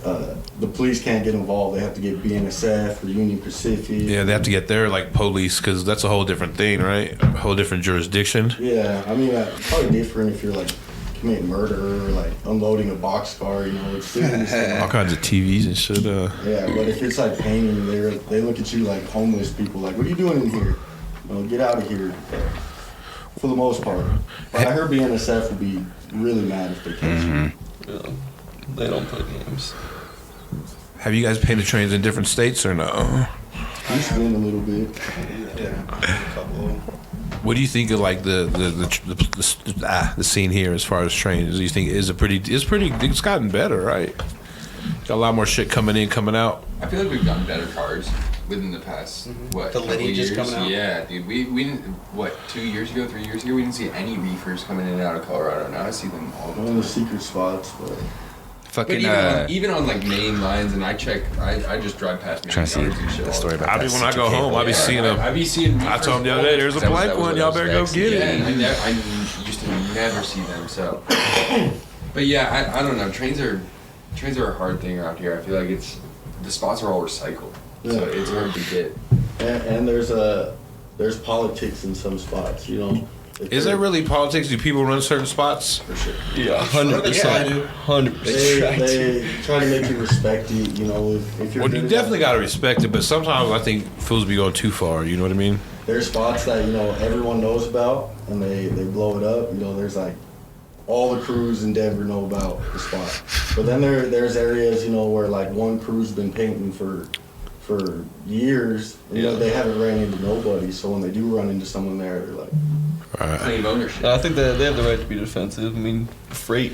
B: the police can't get involved. They have to get BNSF or Union Pacific.
A: Yeah, they have to get their like police because that's a whole different thing, right? A whole different jurisdiction.
B: Yeah, I mean, probably different if you're like committing murder or like unloading a boxcar. You know, it's serious.
A: All kinds of TVs and shit.
B: Yeah, but if it's like painting, they look at you like homeless people. Like, what are you doing in here? You know, get out of here. For the most part, but I heard BNSF would be really mad if they catch you.
E: Yeah. They don't play games.
A: Have you guys painted trains in different states or no?
B: He's been a little bit.
F: Yeah, a couple.
A: What do you think of like the scene here as far as trains? Do you think it's gotten better, right? Got a lot more shit coming in, coming out.
D: I feel like we've gotten better cars within the past what
F: The
D: couple
F: lineages
D: years.
F: coming out?
D: Yeah, dude. We didn't 2 years ago, 3 years ago, we didn't see any reefers coming in and out of Colorado. Now I see them all the
B: One
D: time.
B: of the secret spots, but
D: But
C: Fucking
D: even on like main lines, and I just drive past main
C: trying to see
D: yards and shit.
C: the story about
A: I
C: that.
A: be when I go home, I be seeing them.
D: I be seeing.
A: I told him the other day, there's a blank one, y'all better go get it.
D: Yeah, I used to never see them. So, but yeah, I don't know. Trains are a hard thing around here. I feel like the spots are all recycled, so it's hard to get.
B: and there's politics in some spots, you know.
A: Is there really politics? Do people run certain spots?
D: For sure.
E: Yeah, 100%. 100%.
B: They try to make you respect it, you know. If you're
A: Well, you
B: good
A: definitely
B: enough.
A: got to respect it, but sometimes I think fools be going too far. You know what I mean?
B: There's spots that, you know, everyone knows about, and they blow it up. You know, there's like all the crews in Denver know about the spot. But then there's areas, you know, where like one crew's been painting for years, and, you know, they haven't ran into nobody. So when they do run into someone there, they're like,
D: Claim ownership.
E: I think that they have the right to be defensive. I mean, freight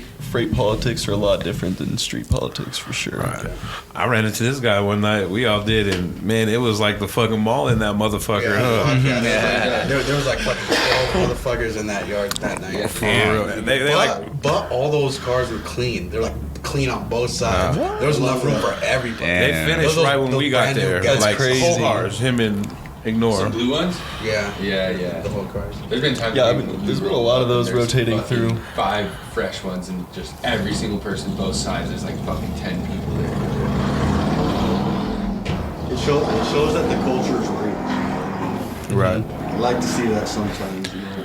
E: politics are a lot different than street politics for sure.
A: Right. I ran into this guy one night. We all did, and man, it was like the fucking mall in that motherfucker. Huh?
F: There was like fucking 12 motherfuckers in that yard that night.
A: For real.
F: But all those cars were clean. They're like clean on both sides. There was enough room for everybody.
A: They finished
F: Those-
A: right when
F: those
A: we got
F: brand new
A: there.
F: guys.
A: Like
E: That's
A: whole
E: crazy.
A: cars, him and Ignore.
D: Some blue ones.
F: Yeah.
D: Yeah.
F: The whole cars.
D: There's been times.
E: Yeah, I
D: when
E: mean,
D: we
E: there's been a
D: roll
E: lot of
D: up
E: those
D: and there's
E: rotating
D: fucking
E: through.
D: 5 fresh ones, and just every single person, both sides. There's like fucking 10 people there.
B: it shows that the culture is real.
A: Right.
B: I like to see that sometimes, you know.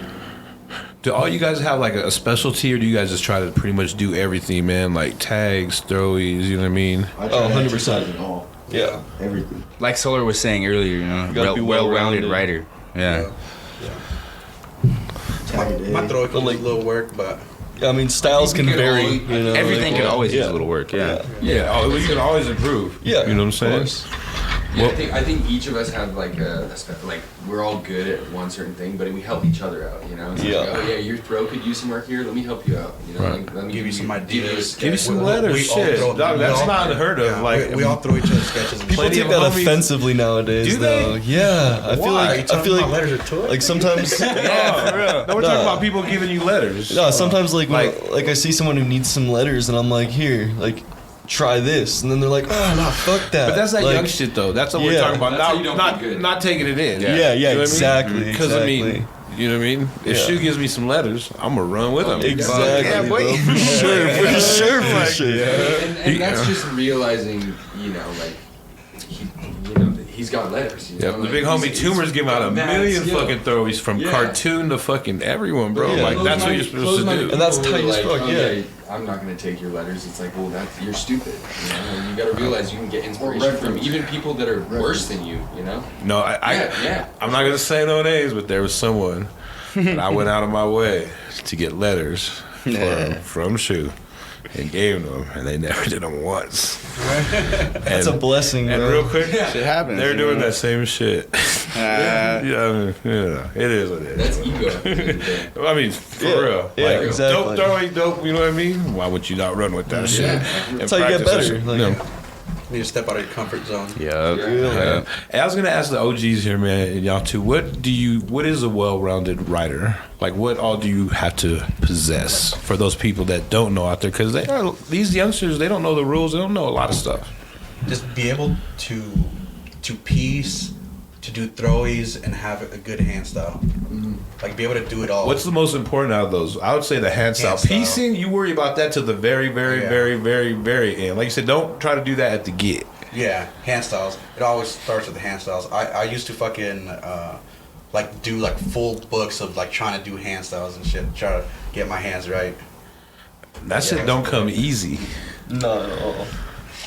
A: Do all you guys have like a specialty, or do you guys just try to pretty much do everything, man? Like tags, throwies, you know what I mean?
B: I try
E: Oh,
B: to
E: 100%.
B: exercise it all.
E: Yeah.
B: Everything.
C: Like Solar was saying earlier, you know,
E: You gotta be
C: well-rounded
E: well-rounded.
C: writer. Yeah.
B: Tag a day.
F: My throat
E: But
F: can
E: like-
F: use a little work, but
E: Yeah, I mean, styles
D: I
E: can
D: think we could
E: vary.
D: all-
E: You know,
C: Everything
E: like,
C: could always use
E: yeah.
C: a little work. Yeah.
A: Yeah. Oh, you can always improve.
E: Yeah,
A: You know what I'm
E: of
A: saying?
E: course.
D: Yeah,
A: Well-
D: I think each of us have like like we're all good at one certain thing, but we help each other out. You know, it's
E: Yeah.
D: like, oh yeah, your throat could use some work here. Let me help you out. You know,
A: Right.
D: like, let me
F: Give you some ideas.
A: Give you some
F: We-
A: letters,
F: we all
A: shit.
F: throw-
A: Dog,
F: we
A: that's
F: all-
A: not unheard of.
F: Yeah,
A: Like
F: we all throw each other sketches. And
E: People
A: Plenty
E: take
A: of
E: that
A: homies-
E: offensively nowadays,
A: Do they?
E: though. Yeah, I feel
F: Why?
E: like
F: my letters are toys.
E: like sometimes.
A: Yeah, for real. No, we're
E: No.
A: talking about people giving you letters.
E: No, sometimes like
A: Like-
E: like I see someone who needs some letters, and I'm like, here, like, try this, and then they're like, oh no, fuck that.
A: But that's that
E: like,
A: young shit, though. That's what we're
E: Yeah.
A: talking about.
D: That's how you don't
A: Not
D: get good.
A: not taking it in.
E: Yeah,
A: You know what I mean?
E: exactly.
A: Because I mean,
E: exactly.
A: you know what I mean. If
E: Yeah.
A: Shu gives me some letters, I'm gonna run with him.
E: Exactly,
A: Yeah, boy.
E: bro. For sure, for sure.
D: and that's just realizing, you know, like he's got letters. You know?
A: Yeah, the
D: like,
A: big homie
D: he's
A: Tumor's giving out a
D: mad
A: million
D: skill.
A: fucking throwies from
D: Yeah.
A: cartoon to fucking everyone, bro.
E: Yeah.
A: like that's what you're supposed to do.
E: And that's
D: People
E: tight
D: were
E: as fuck, yeah.
D: I'm not gonna take your letters. It's like, well, you're stupid. You know, and you gotta realize you can get inspiration from even people that are worse than you. You know.
A: No, I'm not gonna say no names, but there was someone that I went out of my way to get letters from Shoe and gave them, and they never did them once.
E: That's a blessing,
A: And
E: bro.
A: real quick,
C: Shit happens.
A: they're doing that same shit. Yeah, it is what it is.
D: That's ego.
A: I mean, for real.
E: Yeah,
A: Like,
E: exactly.
A: dope ain't dope, you know what I mean? Why would you not run with that shit? And
E: That's how you get
A: practice that
E: better.
A: shit?
E: Like,
A: No.
F: You need to step out of your comfort zone.
C: Yeah.
A: Hey, I was gonna ask the OGs here, man, and y'all too. What is a well-rounded writer? Like, what all do you have to possess for those people that don't know out there? Because these youngsters, they don't know the rules. They don't know a lot of stuff.
F: Just be able to piece, to do throwies, and have a good hand style. Like be able to do it all.
A: What's the most important out of those? I would say the hand style. Piecing, you worry about that till the very, very, very, very, very end. Like you said, don't try to do that at the get.
F: Yeah, hand styles. It always starts with the hand styles. I used to fucking like do like full books of like trying to do hand styles and shit, try to get my hands right.
A: That shit don't come easy.
E: not at all.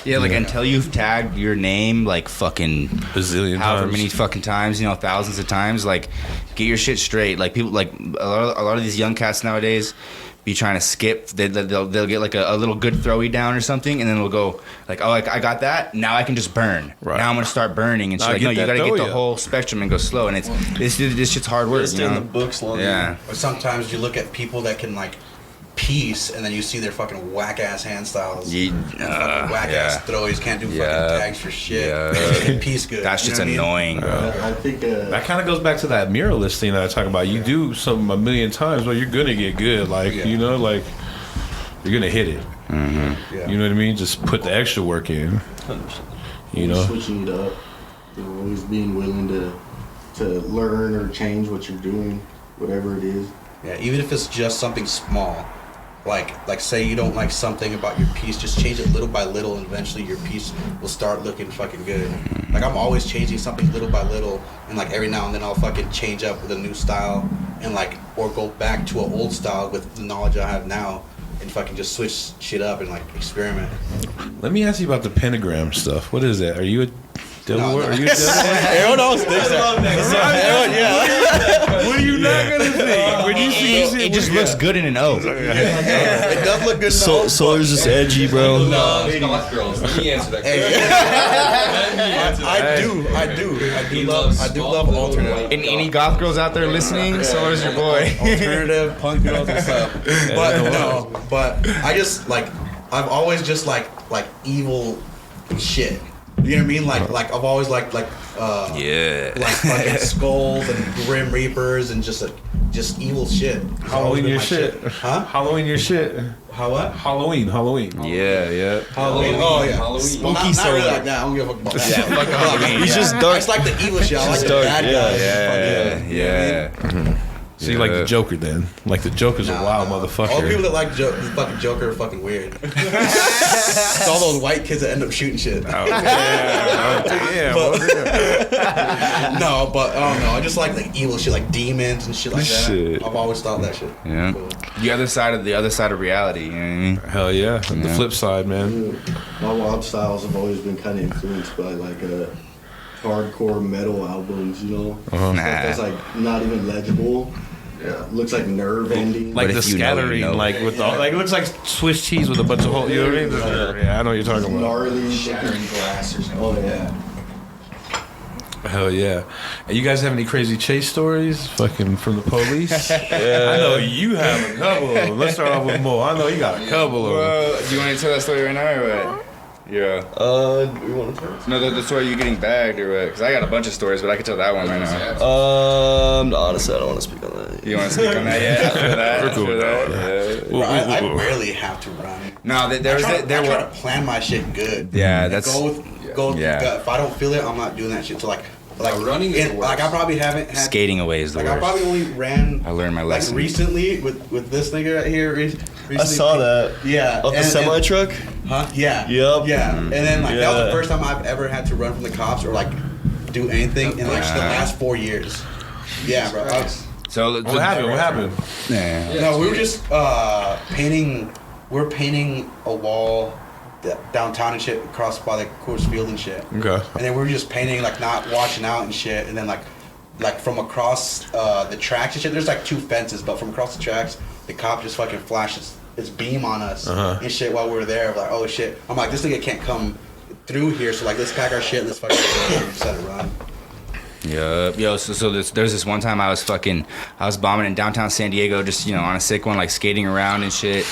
C: Yeah, like until you've tagged your name like fucking
A: Bazillion
C: however
A: times.
C: many fucking times, you know, thousands of times. Like, get your shit straight. Like people, like a lot of these young cats nowadays, be trying to skip. They'll get like a little good throwy down or something, and then it'll go like, oh, I got that. Now I can just burn.
A: Right.
C: Now I'm gonna start burning and shit.
A: Now
C: Like, no, you
A: get that
C: gotta get
A: throwy
C: the
A: up.
C: whole spectrum and go slow. And this shit's hard work.
E: Stay
C: You
E: in the
C: know?
E: books longer.
C: Yeah.
F: Or sometimes you look at people that can like piece, and then you see their fucking whack ass hand styles. Whack ass throwies, can't do fucking tags for shit. And piece good.
C: That shit's
F: you know what I
C: annoying,
F: mean?
C: bro.
B: I think
A: That kind of goes back to that muralist thing that I talk about. You do something a million times, well, you're gonna get good. Like you know, like you're gonna hit it.
F: Yeah.
A: You know what I mean? Just put the extra work in. You know.
B: switching it up, you know, always being willing to learn or change what you're doing, whatever it is.
F: Yeah, even if it's just something small, like say you don't like something about your piece, just change it little by little, and eventually your piece will start looking fucking good. Like I'm always changing something little by little, and like every now and then I'll fucking change up with a new style, and like or go back to an old style with the knowledge I have now, and fucking just switch shit up and like experiment.
A: Let me ask you about the pentagram stuff. What is that? Are you a devil?
F: No, no.
A: Are you a devil?
E: Everyone else thinks that.
A: What are you not gonna think? When you see
C: It just looks good in an O.
F: It does look good.
E: Solar's just edgy, bro.
D: Goth girls. Let me answer that question.
F: I do love alternative.
C: And any goth girls out there listening, so is your boy.
F: Alternative punk girls and stuff. But I just like I've always just like evil shit. You know what I mean? Like I've always liked like fucking skulls and grim reapers and just evil shit. It's always
A: Halloween
F: been
A: your
F: my
A: shit.
F: Huh?
A: Halloween your shit.
F: How what?
A: Halloween.
C: Yeah.
F: Halloween. Oh yeah.
D: Halloween.
F: Well, not really like that. I don't give a fuck about that.
C: Fuck Halloween.
E: He's just
F: I
E: dark.
F: just like the evil shit. I like the
E: dark,
F: bad guys.
C: Yeah.
A: So you like the Joker then? Like the Joker's a wild motherfucker.
F: All the people that like the fucking Joker are fucking weird. It's all those white kids that end up shooting shit.
A: Oh, yeah.
F: No, but I don't know. I just like evil shit, like demons and shit like that.
A: Shit.
F: I've always thought that shit.
C: Yeah.
F: Cool.
C: The other side of reality. You know what I mean?
A: Hell yeah. The flip side, man.
B: My wild styles have always been kind of influenced by like hardcore metal albums, you know? Stuff that's like not even legible. Yeah, looks like nerve ending.
A: Like
C: But
A: the
C: if you know, you
A: scattering,
C: know.
A: like with all, like it looks like Swiss cheese with a bunch of holes. You know what I mean? Yeah, I know what you're talking about.
B: gnarly.
D: Shattering glass or something.
B: Oh yeah.
A: Hell yeah. And you guys have any crazy chase stories? Fucking from the police? I know you have a couple of them. Let's start off with Mo. I know you got a couple of them.
C: Do you want to tell that story right now or what? Yeah.
E: We want to tell.
C: No, the story you getting bagged or what? Because I got a bunch of stories, but I can tell that one right now.
E: Honestly, I don't want to speak on that.
C: You want to speak on that yet? After that?
A: We're cool
C: After
A: with
C: that?
F: Bro, I rarely have to run.
C: No,
F: I try to plan my shit good.
C: Yeah, that's.
F: Go with gut. If I don't feel it, I'm not doing that shit. So like
D: running is the worst.
F: Like I probably haven't had
C: Skating away is the
F: like
C: worst.
F: I probably only ran.
C: I learned my lesson.
F: Like recently with this nigga right here. Recently,
E: I saw that.
F: Yeah.
E: Off the semi truck.
F: Huh? Yeah.
E: Yep.
F: Yeah. And then like that was
E: Yeah.
F: the first time I've ever had to run from the cops or like do anything in like the last 4 years. Yeah, bro.
C: So
A: What happened? What happened?
C: Yeah.
F: No, we were just painting we're painting a wall downtown and shit across by the Coors Field and shit.
A: Okay.
F: And then we were just painting, like not watching out and shit. And then like from across the tracks and shit, there's like 2 fences, but from across the tracks, the cop just fucking flashes his beam on us and shit while we were there. We're like, oh shit. I'm like, this nigga can't come through here, so like let's pack our shit and let's fucking just let it run.
C: Yup. Yo, so there's this one time I was bombing in downtown San Diego, just, you know, on a sick one, like skating around and shit.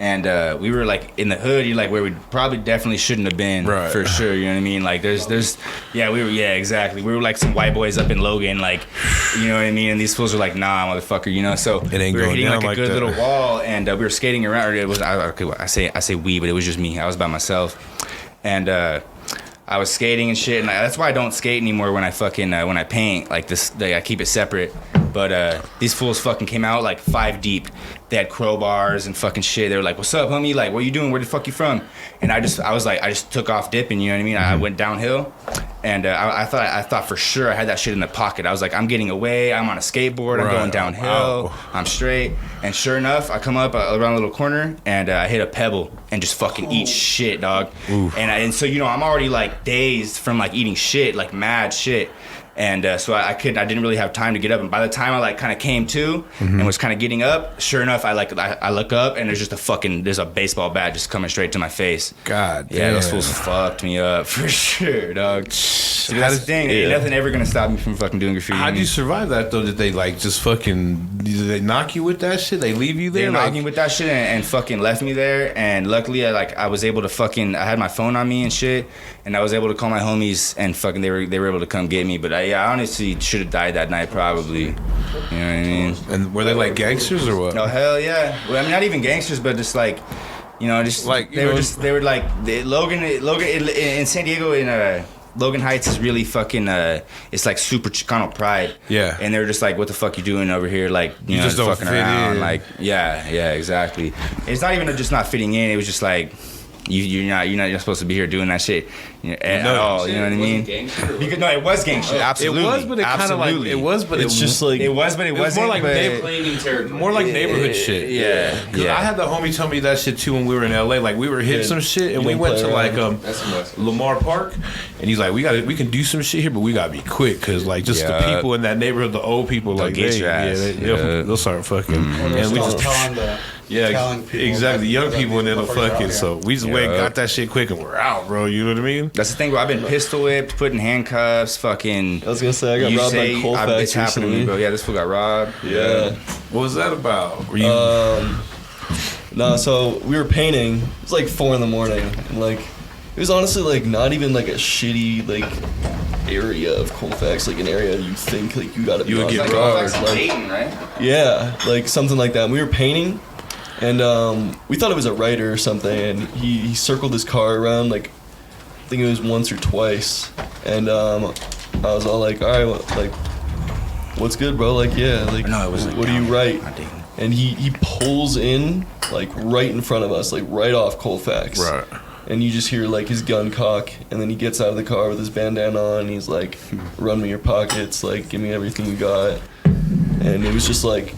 C: And we were like in the hood, like where we probably definitely shouldn't have been,
A: right,
C: for sure. You know what I mean? Like exactly. We were like some white boys up in Logan, like, you know what I mean? And these fools were like, nah, motherfucker, you know. So
A: it ain't
C: we were
A: going
C: hitting
A: down
C: like a good
A: that.
C: little wall, and we were skating around. Or it was I say we, but it was just me. I was by myself, and I was skating and shit, and that's why I don't skate anymore when I paint like this. I keep it separate. But these fools fucking came out like 5 deep. They had crowbars and fucking shit. They were like, "What's up, homie? Like, what you doing? Where the fuck you from?" And I just took off dipping. You know what I mean? I went downhill, and I thought for sure I had that shit in the pocket. I was like, I'm getting away. I'm on a skateboard. I'm going downhill.
A: Wow.
C: I'm straight. And sure enough, I come up around a little corner, and I hit a pebble and just fucking eat shit, dog. And so, you know, I'm already like dazed from like eating shit, like mad shit. And so I didn't really have time to get up. And by the time I like kind of came to and was kind of getting up, sure enough, I look up and there's a baseball bat just coming straight to my face.
A: God damn.
C: Yeah, those fools fucked me up for sure, dog. See, that's the thing.
A: Yeah.
C: Ain't nothing ever gonna stop me from fucking doing graffiti.
A: How'd you survive that though? Did they like just fucking? Did they knock you with that shit? They leave you there?
C: They knocked me with that shit and fucking left me there. And luckily, I was able to I had my phone on me and shit, and I was able to call my homies and fucking they were able to come get me. But I honestly should have died that night probably. You know what I mean?
A: And were they like gangsters or what?
C: Oh hell yeah! Well, I mean, not even gangsters, but just like, you know, just
A: like
C: they were like Logan in San Diego in Logan Heights is really fucking it's like super Chicano pride.
A: Yeah.
C: And they were just like, what the fuck you doing over here? Like, you know,
A: just don't
C: fucking
A: fit
C: around.
A: in.
C: Like, yeah, exactly. It's not even just not fitting in. It was just like, you're not supposed to be here doing that shit at all. You know what I mean? Because no, it was gang shit. Absolutely.
A: It was, but it kind of like it was, but
E: It's just like
C: it was, but it wasn't.
A: more like more like neighborhood shit.
C: Yeah.
A: Cause I had the homie tell me that shit too when we were in LA. Like we were hitting some shit and we went to like Lamar Park, and he's like, we can do some shit here, but we gotta be quick because like just the people in that neighborhood, the old people, like they'll start fucking. And we just telling people, exactly.
F: like,
A: Young people and they'll fucking.
F: out,
A: So we just went and got that shit quick and we're out, bro. You know what I mean?
C: That's the thing, bro. I've been pistol whipped, put in handcuffs, fucking.
E: I was gonna say I got robbed by Colfax
C: it's happened to me,
E: recently.
C: bro. Yeah, this fool got robbed.
E: Yeah.
A: What was that about? Were you?
E: No, so we were painting. It was like 4 a.m, and like it was honestly like not even like a shitty like area of Colfax, like an area you think like you gotta be.
A: You would
E: on
A: get
E: guard,
A: robbed.
E: like,
C: Dayton, right?
E: yeah, like something like that. And we were painting, and we thought it was a writer or something, and he circled his car around like I think it was once or twice, and I was all like, all right, like what's good, bro? Like yeah, like
C: No, it was like
E: what do you
C: down
E: write?
C: on Dayton.
E: And he pulls in like right in front of us, like right off Colfax.
A: Right.
E: And you just hear like his gun cock, and then he gets out of the car with his bandana on, and he's like, run me your pockets, like give me everything you got. And it was just like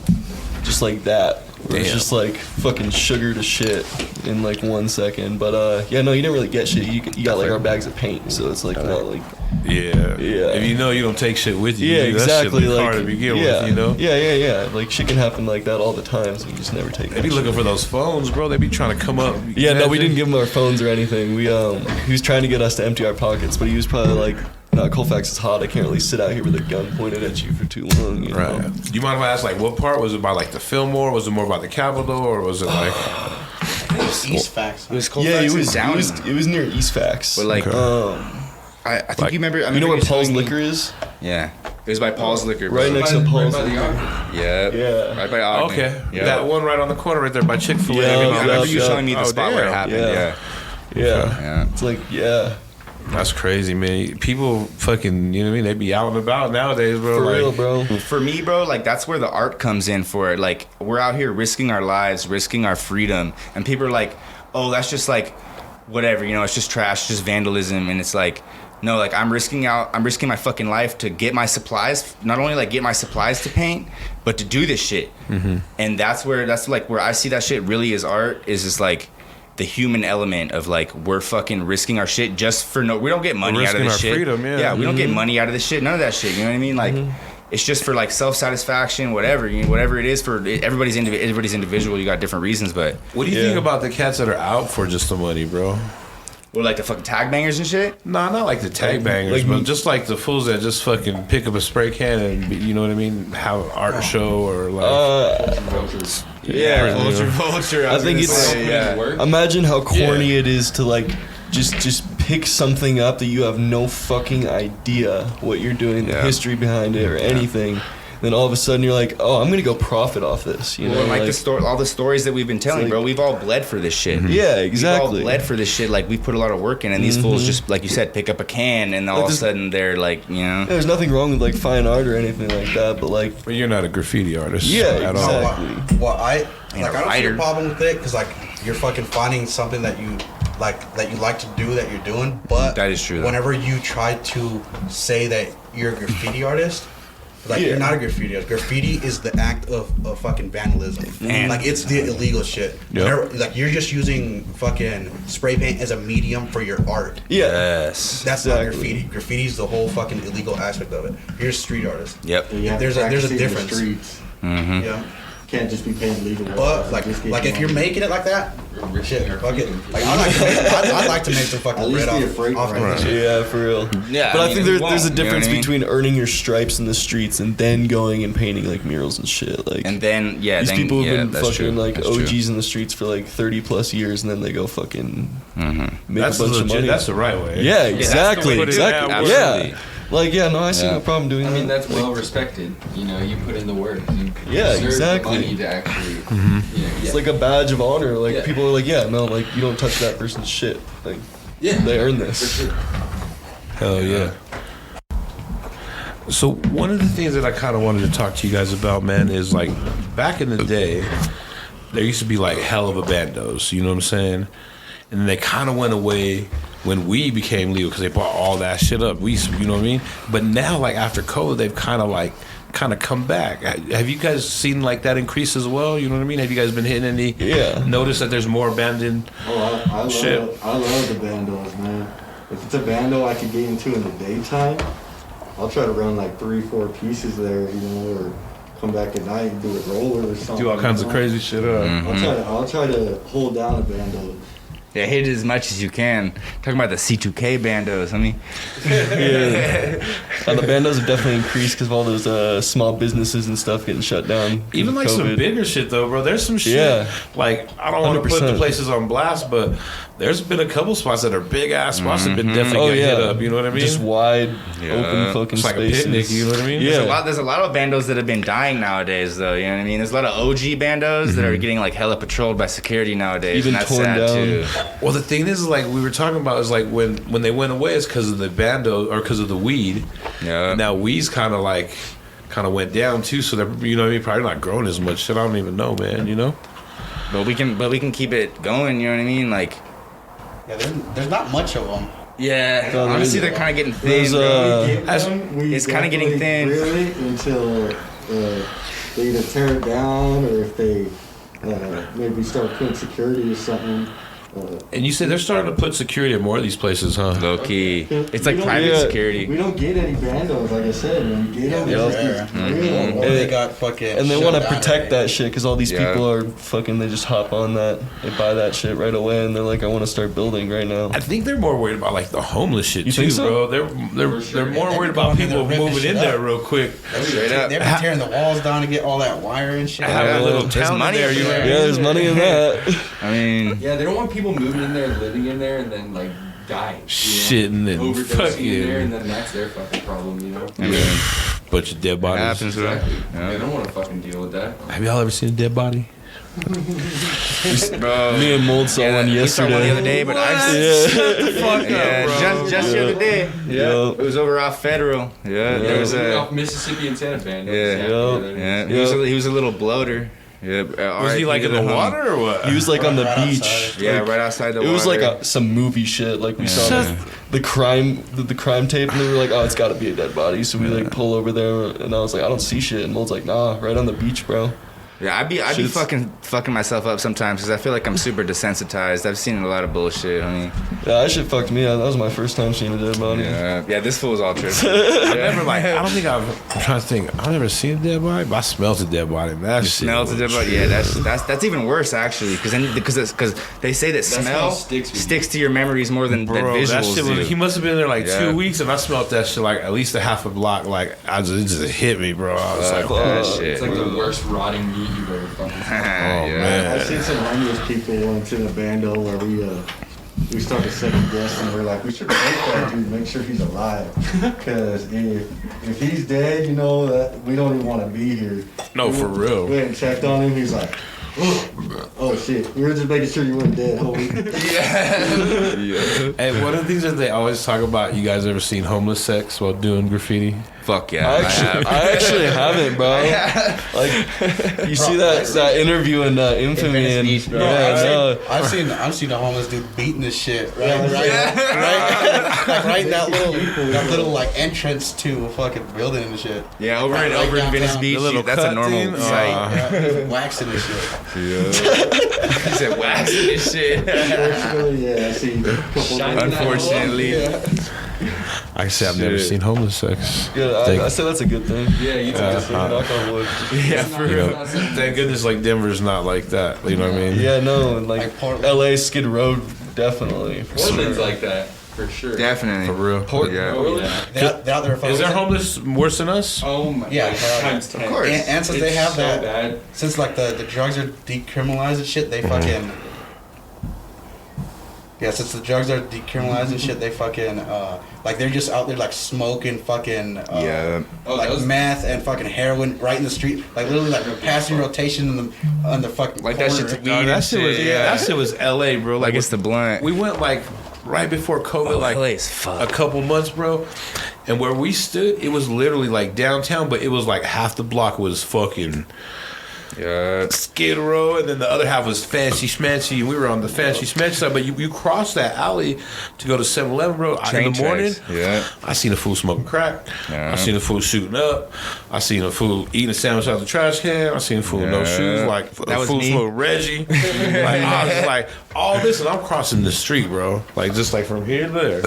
E: that. It was
A: Damn.
E: just like fucking sugar to shit in like 1 second. But yeah, no, you didn't really get shit. You got like our bags of paint, so it's like not like.
A: Yeah.
E: Yeah.
A: If you know you don't take shit with you,
E: Yeah,
A: that
E: exactly.
A: shit look
E: Like
A: hard to begin
E: yeah,
A: with, you know?
E: Yeah. Like shit can happen like that all the time, so you just never take.
A: They
E: that
A: be
E: shit.
A: looking for those phones, bro. They be trying to come up.
E: Yeah, no, we
A: Imagine.
E: didn't give him our phones or anything. We he was trying to get us to empty our pockets, but he was probably like, "No, Colfax is hot. I can't really sit out here with a gun pointed at you for too long." You know?
A: Right. Do you mind if I ask, like, what part? Was it by, like, the Fillmore? Was it more by the Capitol? Or was it, like...
F: East Facts.
C: It was Colfax
E: Yeah,
C: and Downey.
E: it was near East Facts.
C: But like,
A: Okay.
C: I think
A: Like,
C: you remember.
E: you know where Paul's Liquor is?
C: Yeah, it was by Paul's Liquor, bro.
E: Right next to Paul's
D: by the
E: Liquor.
C: Yep.
E: Yeah.
C: Right by Ogden.
A: Okay.
C: Yep.
A: That one right on the corner right there by Chick-fil-A.
E: Yeah,
C: I remember you
E: yeah.
C: showing me the
A: Oh,
C: spot where it
A: damn.
C: happened.
E: Yeah.
C: Yeah.
E: Yeah.
C: Yeah.
E: It's like yeah,
A: That's crazy, man. People fucking, you know what I mean? They be out and about nowadays, bro.
E: for
A: like,
E: real, bro.
C: For me, bro, like that's where the art comes in for it. Like we're out here risking our lives, risking our freedom, and people are like, "Oh, that's just like whatever, you know, it's just trash, just vandalism." And it's like, no, like I'm risking my fucking life to get my supplies, not only like get my supplies to paint, but to do this shit. And that's where I see that shit really is art, is just like the human element of like we're fucking risking our shit just for we don't get money out of this shit.
A: Freedom, yeah.
C: We don't get money out of this shit, none of that shit, you know what I mean? Like it's just for like self-satisfaction, whatever it is for everybody's individual. You got different reasons, but
A: What do you think about the cats that are out for just the money, bro?
C: we're like the fucking tag bangers and shit.
A: Nah, not like the tag bangers, but just like the fools that just fucking pick up a spray can and, you know what I mean, have an art show or like...
C: Vulture.
E: I think it's imagine how corny it is to like just pick something up that you have no fucking idea what you're doing, the history behind it or anything. Then all of a sudden you're like, oh, I'm gonna go profit off this. You know,
C: like all the stories that we've been telling, bro. We've all bled for this shit.
E: Yeah, exactly.
C: We've all bled for this shit. Like we put a lot of work in, and these fools just, like you said, pick up a can, and all of a sudden they're like, you know.
E: There's nothing wrong with like fine art or anything like that, but like.
A: But you're not a graffiti artist.
E: Yeah,
A: at
E: exactly.
F: Well, I don't see a
C: writer.
F: problem with it because like you're fucking finding something that you like to do that you're doing, but
C: That is true, though.
F: Whenever you try to say that you're a graffiti artist. Like you're not a graffiti artist. Graffiti is the act of fucking vandalism. Like it's the illegal shit.
A: Yep.
F: Like you're just using fucking spray paint as a medium for your art.
C: Yes.
F: That's not graffiti. Graffiti's the whole fucking illegal aspect of it. You're a street artist.
C: Yep.
B: You have
F: There's
B: to
F: a
B: practice in the
F: difference.
B: streets.
F: Yeah.
B: Can't just be paying legal.
F: But like if you're making it like that, shit, fuck it. Like I'd like to make some
B: At
F: fucking
B: least
F: bread
B: be afraid
F: off
B: right.
F: this shit.
E: Yeah, for real.
C: Yeah,
E: but
C: I
E: I,
C: mean,
E: think
C: you
E: there's a
C: won't, you know
E: difference
C: what I mean?
E: between earning your stripes in the streets and then going and painting like murals and shit. Like,
C: And then
E: these people have been
C: that's
E: fucking
C: true.
E: like
C: That's
E: OGs
C: true.
E: in the streets for like 30 plus years, and then they go fucking make
A: That's
E: a bunch
A: legit.
E: of money.
A: That's the right way.
E: Yeah,
C: that's the
E: exactly,
C: way to do it.
E: exactly.
C: Absolutely.
E: Yeah, like no, I see
C: Yeah.
E: no problem doing
D: I mean,
E: that.
D: that's well respected. You know, you put in the work. You
E: Yeah,
D: deserve
E: exactly.
D: the money to actually,
E: It's like a badge of honor. Like
D: Yeah.
E: people are like, yeah, no, like you don't touch that person's shit. Like they earn this.
D: For sure.
A: Hell yeah. So one of the things that I kind of wanted to talk to you guys about, man, is like back in the day, there used to be like hell of a bandos. You know what I'm saying? And then they kind of went away when weed became legal because they bought all that shit up. You know what I mean? But now, like after COVID, they've kind of come back. Have you guys seen like that increase as well? You know what I mean? Have you guys been hitting any?
E: Yeah.
A: Notice that there's more abandoned.
B: Oh, I
A: Shit.
B: love the bandos, man. If it's a bando I could get into in the daytime, I'll try to run like 3-4 pieces there, you know, or come back at night and do a roller or something.
A: Do all kinds
B: you
A: of
B: know?
A: crazy shit.
B: I'll try to hold down a bando.
C: Yeah, hit it as much as you can. Talking about the C2K bandos, I mean.
E: Yeah. The bandos have definitely increased because of all those small businesses and stuff getting shut down.
A: Even like some
E: COVID.
A: bigger shit though, bro. There's some shit.
E: Yeah.
A: Like I don't want to put the
E: 100%.
A: places on blast, but there's been a couple spots that are big ass spots that have been definitely getting hit up. You know what I mean?
E: Just wide,
C: Yeah.
E: open fucking
A: It's like a
E: spaces.
A: picnic. You know what I mean?
E: Yeah.
C: There's a lot of bandos that have been dying nowadays, though. You know what I mean? There's a lot of OG bandos that are getting like hella patrolled by security nowadays,
E: Even
C: and that's
E: torn
C: sad
E: down.
C: too.
A: Well, the thing is, like we were talking about, is like when they went away, it's because of the bando or because of the weed.
C: Yeah.
A: Now weed's kind of went down too, so they're, you know what I mean, probably not growing as much. Shit, I don't even know, man. You know.
C: But we can keep it going. You know what I mean? Like.
F: Yeah, there's not much of them.
C: Yeah.
E: No,
C: Honestly, they're kind of getting thin,
E: there's,
C: bro.
B: We
C: It's kinda getting
B: definitely
C: thin.
B: Really, until they either tear it down or if they maybe start putting security or something.
A: And you say they're starting to put security at more of these places, huh?
C: Low key. It's
B: We
C: like
B: don't
C: private
E: get-
C: security.
B: We don't get any bandos, like I said. When we get them,
F: Yeah,
B: it's
F: they're
B: just
F: rare.
B: real.
F: Or they got fucking.
E: And they
F: shut
E: want to
F: down
E: protect
F: already.
E: that shit because all these
C: Yeah.
E: people are fucking. They just hop on that. They buy that shit right away, and they're like, "I want to start building right now."
A: I think they're more worried about like the homeless shit
E: You
A: too,
E: think so?
A: bro. They're more
F: They
A: worried
F: be
A: about
F: going in
A: people
F: there ripping
A: moving
F: shit
A: in there
F: up.
A: real quick.
C: Straight up.
F: They've been tearing the walls down to get all that wire and shit.
A: Have a little
C: There's
A: town
C: money
A: in there, you know.
C: there.
E: Yeah, there's money in that.
C: I mean,
D: Yeah, they don't want people moving in there, living in there, and then like dying.
A: Shitting and
D: overdosing in there, and
A: fucking
D: then that's their fucking problem, you know.
C: I mean,
A: bunch of dead bodies.
C: happens, bro.
D: Exactly.
C: Yeah.
D: They don't want to fucking deal with that.
A: Have y'all ever seen a dead body?
C: Bro.
E: Me and Mold saw one
C: We saw one the other
E: yesterday.
C: day, but I've
E: Yeah.
C: just the other day.
E: Yeah.
C: It was over off Federal. Yeah, there was
D: Off
C: a.
D: Mississippi and Santa Fe.
C: Yeah.
E: Yeah.
C: Yeah,
E: Yeah.
C: he was a little bloater. Yep.
A: Was he like in the water or what?
E: He was like on the
F: Right
E: beach.
F: outside.
C: Yeah,
E: Like,
C: right outside the
E: it
C: water.
E: was like some movie shit. Like we saw the crime tape, and they were like, "Oh, it's got to be a dead body." So we like pull over there, and I was like, "I don't see shit." And Mold's like, "Nah, right on the beach, bro."
C: Yeah, I'd be
E: Shit's-
C: fucking myself up sometimes because I feel like I'm super desensitized. I've seen a lot of bullshit. I mean,
E: Yeah, that shit fucked me. That was my first time seeing a dead body.
C: yeah, this fool was all tripping.
A: I never like. I don't think I'm trying to think. I've never seen a dead body, but I smelled a dead body. Man, that shit
C: Smells
A: was-
C: a dead body. Yeah, that's even worse actually, because they say that smell
D: smell sticks with
C: sticks to your memories more than
A: Bro,
C: visuals
A: that shit was,
C: do.
A: he must have been there like
C: Yeah.
A: 2 weeks, and I smelled that shit like at least a half a block. Like it just hit me, bro. I was like,
C: that
A: oh,
C: shit.
D: It's like the worst rotting meat you've ever fucking seen.
A: man.
B: I seen some homeless people once in a bando where we started second guessing. We're like, we should take that dude, make sure he's alive, because if he's dead, you know that we don't even want to be here.
A: No, for real.
B: We went and checked on him. He's like, oh shit, we were just making sure you weren't dead, homie.
A: Hey, one of the things that they always talk about, you guys ever seen homeless sex while doing graffiti?
C: Fuck yeah.
E: I actually haven't, bro. Like, you see that interview in Infamy,
C: Venice
E: and
C: Beach, bro.
F: I've seen a homeless dude beating this shit right in that little like entrance to a fucking building and shit.
C: Yeah, over in
F: downtown.
C: Venice Beach,
A: The little
C: that's a
A: cut
C: normal
A: thing?
C: sight.
F: Yeah, waxing and shit.
C: He said waxing this shit.
B: Unfortunately, yeah, I seen a couple.
C: Unfortunately.
A: I say I've never
C: Shit.
A: seen homeless sex.
E: Good.
A: Thank-
E: I said that's a good thing.
D: Yeah, you
E: Knock on wood.
C: Yeah, for
A: You
C: real.
A: know, thank goodness, like Denver's not like that. You know what I mean?
E: Yeah, no, and like
F: Like Portland.
E: L.A. Skid Row, definitely. for
D: Portland's
E: sure.
D: like that, for sure.
C: Definitely.
A: For real.
C: Yeah.
D: Oh, yeah.
F: They're out there.
A: Is there homeless worse than us?
D: Oh my
F: Yeah,
D: God. Times 10.
C: Of course.
F: And since
D: It's
F: they have
D: so
F: that,
D: bad.
F: since like the drugs are decriminalized and shit, they fucking. Yeah, since the drugs are decriminalized and shit, they fucking like they're just out there like smoking fucking
C: Yeah.
D: Oh,
F: like
D: those-
F: meth and fucking heroin right in the street, like literally like passing rotation on the fucking
C: Like that
F: corner.
C: shit's
A: No,
C: weed
A: that
C: and
A: shit was
C: shit,
A: that shit was L.A., bro.
C: Like it's the blunt.
A: we went like right before COVID, like
C: LA's fucked.
A: a couple months, bro. And where we stood, it was literally like downtown, but it was like half the block was fucking
C: Yeah.
A: Skid Row, and then the other half was fancy schmancy, and we were on the fancy schmancy side. But you cross that alley to go to 7-Eleven, bro. In the morning,
C: tracks. Yeah.
A: I seen a fool smoking crack.
C: Yeah.
A: I seen a fool shooting up. I seen a fool eating a sandwich out the trash can. I seen a fool with no
C: Yeah.
A: shoes, like
C: That
A: a
C: was
A: fool
C: me.
A: smoking Reggie. Like I was just like all this, and I'm crossing the street, bro. Like just like from here to there.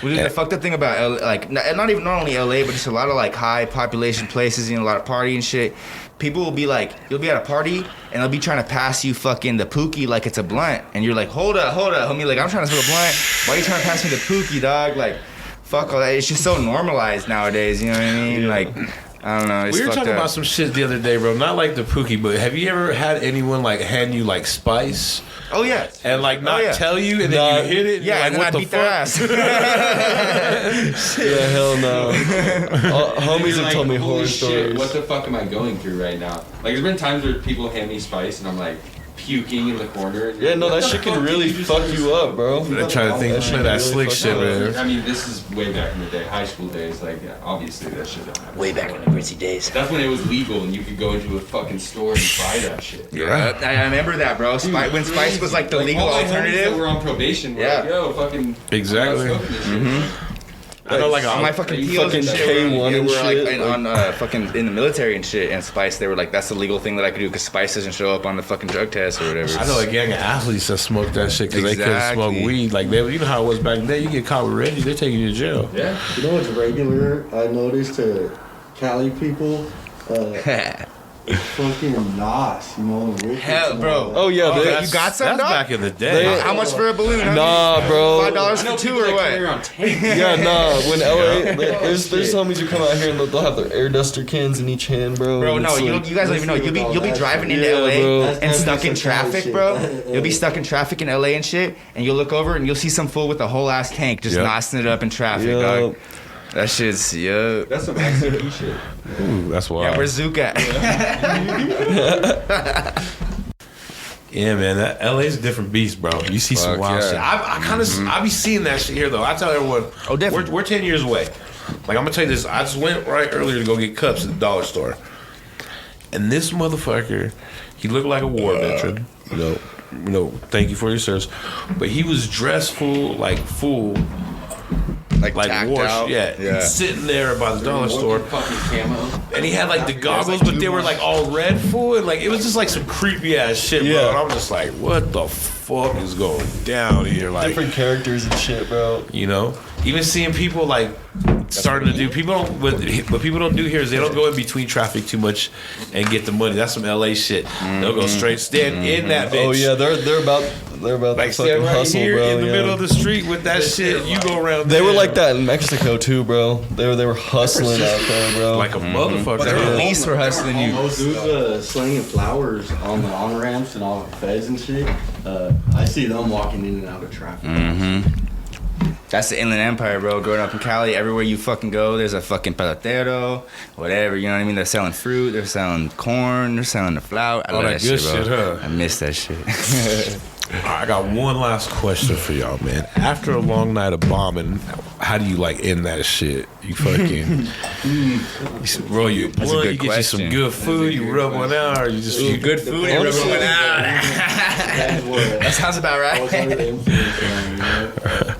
C: Well, dude, the fucked up thing about LA, like not only LA, but just a lot of like high population places, you know, a lot of party and shit. People will be like, you'll be at a party and they'll be trying to pass you fucking the pookie like it's a blunt, and you're like, hold up, homie, like I'm trying to smoke a blunt. Why are you trying to pass me the pookie, dog? Like, fuck all that. It's just so normalized nowadays. You know what I mean? Like, I don't know. It's
A: We were
C: fucked
A: talking
C: up.
A: about some shit the other day, bro. Not like the pookie, but have you ever had anyone like hand you like spice
C: Oh yeah.
A: and like not
C: yeah.
A: tell you, and then
E: Nah.
A: you hit it? And
C: Yeah,
A: you're
C: and
A: like,
C: then I
A: what the
C: beat their
A: fuck?
C: ass.
E: Yeah, hell no. Homies
D: You're
E: have
D: like,
E: told me
D: holy
E: horror
D: shit,
E: stories.
D: what the fuck am I going through right now? Like, there's been times where people hand me spice and I'm like puking in the corner.
E: Yeah, no,
D: What
E: that
D: the
E: shit can
D: fuck did
E: really
D: just
E: fuck
D: do?
E: you up, bro.
A: They're trying to think
E: That shit
A: of that
E: really
A: slick
E: fuck
A: shit,
E: you up.
A: man.
D: I mean, this is way back in the day, high school days. Like, yeah, obviously that shit don't happen.
C: Way back in the gritty days.
D: That's when it was legal and you could go into a fucking store and buy that shit.
C: Yeah, I remember that, bro. When Spice was like the legal
D: all my homies that
C: alternative.
D: were on probation. Were
C: Yeah.
D: like, yo, fucking.
A: Exactly.
D: I'm not smoking this shit.
A: I know, like
C: On my fucking POs and
E: fucking
C: shit,
E: K1
C: we
E: and
C: were like
E: shit,
C: on fucking in the military and shit, and Spice, they were like, that's the legal thing that I could do because Spice doesn't show up on the fucking drug test or whatever.
A: I know a gang of athletes that smoked that shit because they couldn't smoke
C: Exactly.
A: weed. Like they, you know how it was back then. You get caught with Reggie, they're taking you to jail.
D: Yeah.
B: You know what's regular? I noticed to Cali people, fucking Nas. You know, and Rick
C: Hell,
B: and
C: bro.
B: all that.
E: Oh yeah, they,
C: you got some,
A: That's
C: dog?
A: back in the day.
C: How much for a balloon? Huh?
E: nah, bro.
C: $5 for two or what?
D: On tape.
E: Yeah, nah. When LA, there's homies who come out here and they'll have their air duster cans in each hand, bro.
C: Bro,
E: and
C: no,
E: it's
C: you
E: like-
C: guys don't even know. You'll be driving into
E: Yeah,
C: LA
E: bro.
C: and
B: That's
C: stuck in
B: some Cali
C: traffic,
B: shit.
C: bro. You'll be stuck in traffic in LA and shit, and you'll look over and you'll see some fool with a whole ass tank just
A: Yep.
C: nosing it up in traffic,
E: Yup.
C: dog. That shit's yeah.
D: That's some XCP shit.
A: Ooh, that's wild.
C: Yeah, where's Zook at?
A: Yeah, man, that LA's a different beast, bro. You see some
C: Fuck
A: wild
C: yeah.
A: shit. I kind of I be seeing that shit here though. I tell everyone,
C: Oh, definitely.
A: we're 10 years away. Like I'm gonna tell you this. I just went right earlier to go get cups at the dollar store, And this motherfucker, he looked like a war veteran. Thank you for your service. But he was dressed full, like
C: tacked
A: war,
C: out.
A: yeah, sitting there by the dollar store.
D: Fucking camo.
A: And he had like the goggles, but they were like all red full, and like it was just like some creepy ass shit, bro. And I'm just like, what the fuck is going down here? Like
E: Different characters and shit, bro.
A: Even seeing people like starting to do what people don't do here is they don't go in between traffic too much and get the money. That's some LA shit. They'll go straight stand in that bitch.
E: Oh yeah, they're about
A: like
E: to
A: stand
E: fucking
A: right
E: hustle,
A: here
E: bro.
A: in the middle of the street with that shit. You go around.
E: They were
A: there.
E: like that in Mexico too, bro. They were hustling out there, bro.
A: like a motherfucker.
F: But they're
C: The police were hustling you.
B: Those dudes slinging flowers on the on ramps and all the feds and shit. I see them walking in and out of traffic.
C: That's the Inland Empire, bro. Growing up in Cali, everywhere you fucking go, there's a fucking pelotero, whatever. You know what I mean? They're selling fruit, they're selling corn, they're selling the flour. I love
A: that good
C: bro.
A: shit, huh?
C: I miss that shit.
A: All right, I got one last question for y'all, man. After a long night of bombing, how do you like end that shit? You fucking you roll your
C: That's a
A: blunt,
C: good
A: you get you
C: question.
A: some good food, you rub one out, or you just
C: Good food and rub one out. That sounds about
B: I was under
C: right.
B: the influence,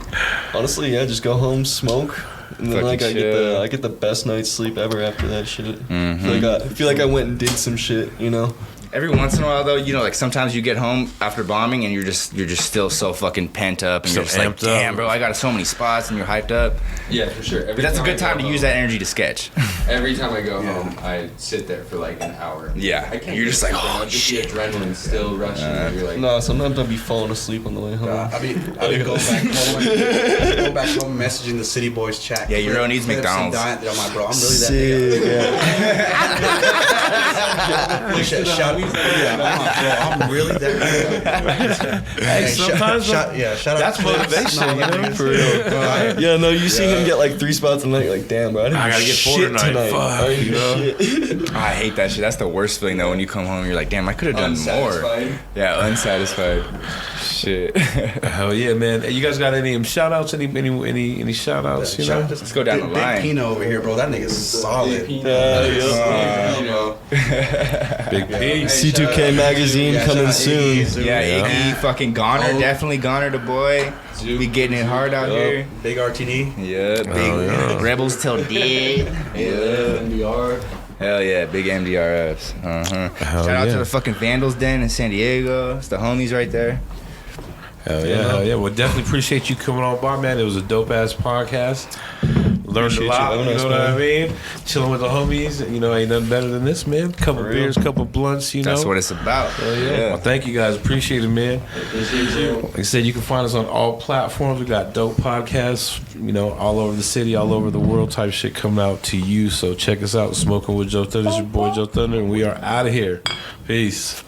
E: Honestly, yeah, just go home, smoke, and then
C: Fucking
E: like
C: chill.
E: I get the best night's sleep ever after that shit. I feel like I went and did some shit, you know.
C: Every once in a while, though, like sometimes you get home after bombing and you're just still so fucking pent up and
A: So
C: you're just like,
A: amped up.
C: damn, bro, I got so many spots and you're hyped up.
D: Yeah, for sure.
C: But that's a good time to use that energy to sketch.
D: Every time I go home, I sit there for like an hour.
C: Yeah.
D: I can't
C: You're just
D: sleep,
C: like,
D: bro.
C: oh,
D: Just
C: shit.
D: the adrenaline still rushing. And you're like,
E: No, sometimes I'll be falling asleep on the way home.
F: I'll be going back home, messaging the City Boys chat.
C: Yeah, Euro needs
F: Clips and
C: McDonald's.
F: I'm like, bro, I'm really
E: Sick,
F: that nigga. I'm really that nigga.
A: Hey, sometimes
F: shout out
A: that's
F: to Clips.
A: motivation, you know?
E: For real. Yeah, no, you see him get like 3 spots a night, like, damn, bro, I didn't
A: I
E: do
A: gotta get 4
E: shit
A: tonight. Fuck,
E: I didn't
A: you
E: do
A: know?
E: shit.
C: I hate that shit. That's the worst feeling, though, when you come home, you're like, damn, I could have done more.
D: unsatisfied.
C: Yeah, unsatisfied. Shit.
A: Hell yeah, man. Hey, you guys got any shout outs? Any shout outs, you know?
C: Let's go down the
F: Big
C: line.
F: Pino over here, bro. That nigga's solid.
D: You know,
A: Big P.
E: C2K magazine
F: Yeah,
E: coming
F: shout out
E: soon.
F: Iggy,
C: Yeah,
A: Yeah.
C: Iggy, fucking Goner,
F: Oh.
C: definitely Goner the boy. Be getting it hard out here.
F: Big RTD.
C: Yeah, big
A: yeah.
C: Rebels till dead. Yeah.
B: NDR.
C: Hell yeah, big MDRFs.
A: Hell
C: Shout out
A: yeah.
C: to the fucking Vandals Den in San Diego. It's the homies right there.
A: Hell yeah. Well, definitely appreciate you coming on by, man. It was a dope ass podcast. Learned
E: Appreciate
A: a lot,
E: you
A: you
E: having
A: know
E: us,
A: what I
E: man.
A: mean? Chilling with the homies, you know, ain't nothing better than this, man. Couple
E: For real.
A: beers, couple blunts, you know.
C: That's what it's about.
A: Well, thank you guys. Appreciate it, man. Like I said, you can find us on all platforms. We got dope podcasts, you know, all over the city, all over the world type shit coming out to you. So check us out. Smoking with Joe Thunder. It's your boy Joe Thunder, and we are out of here. Peace.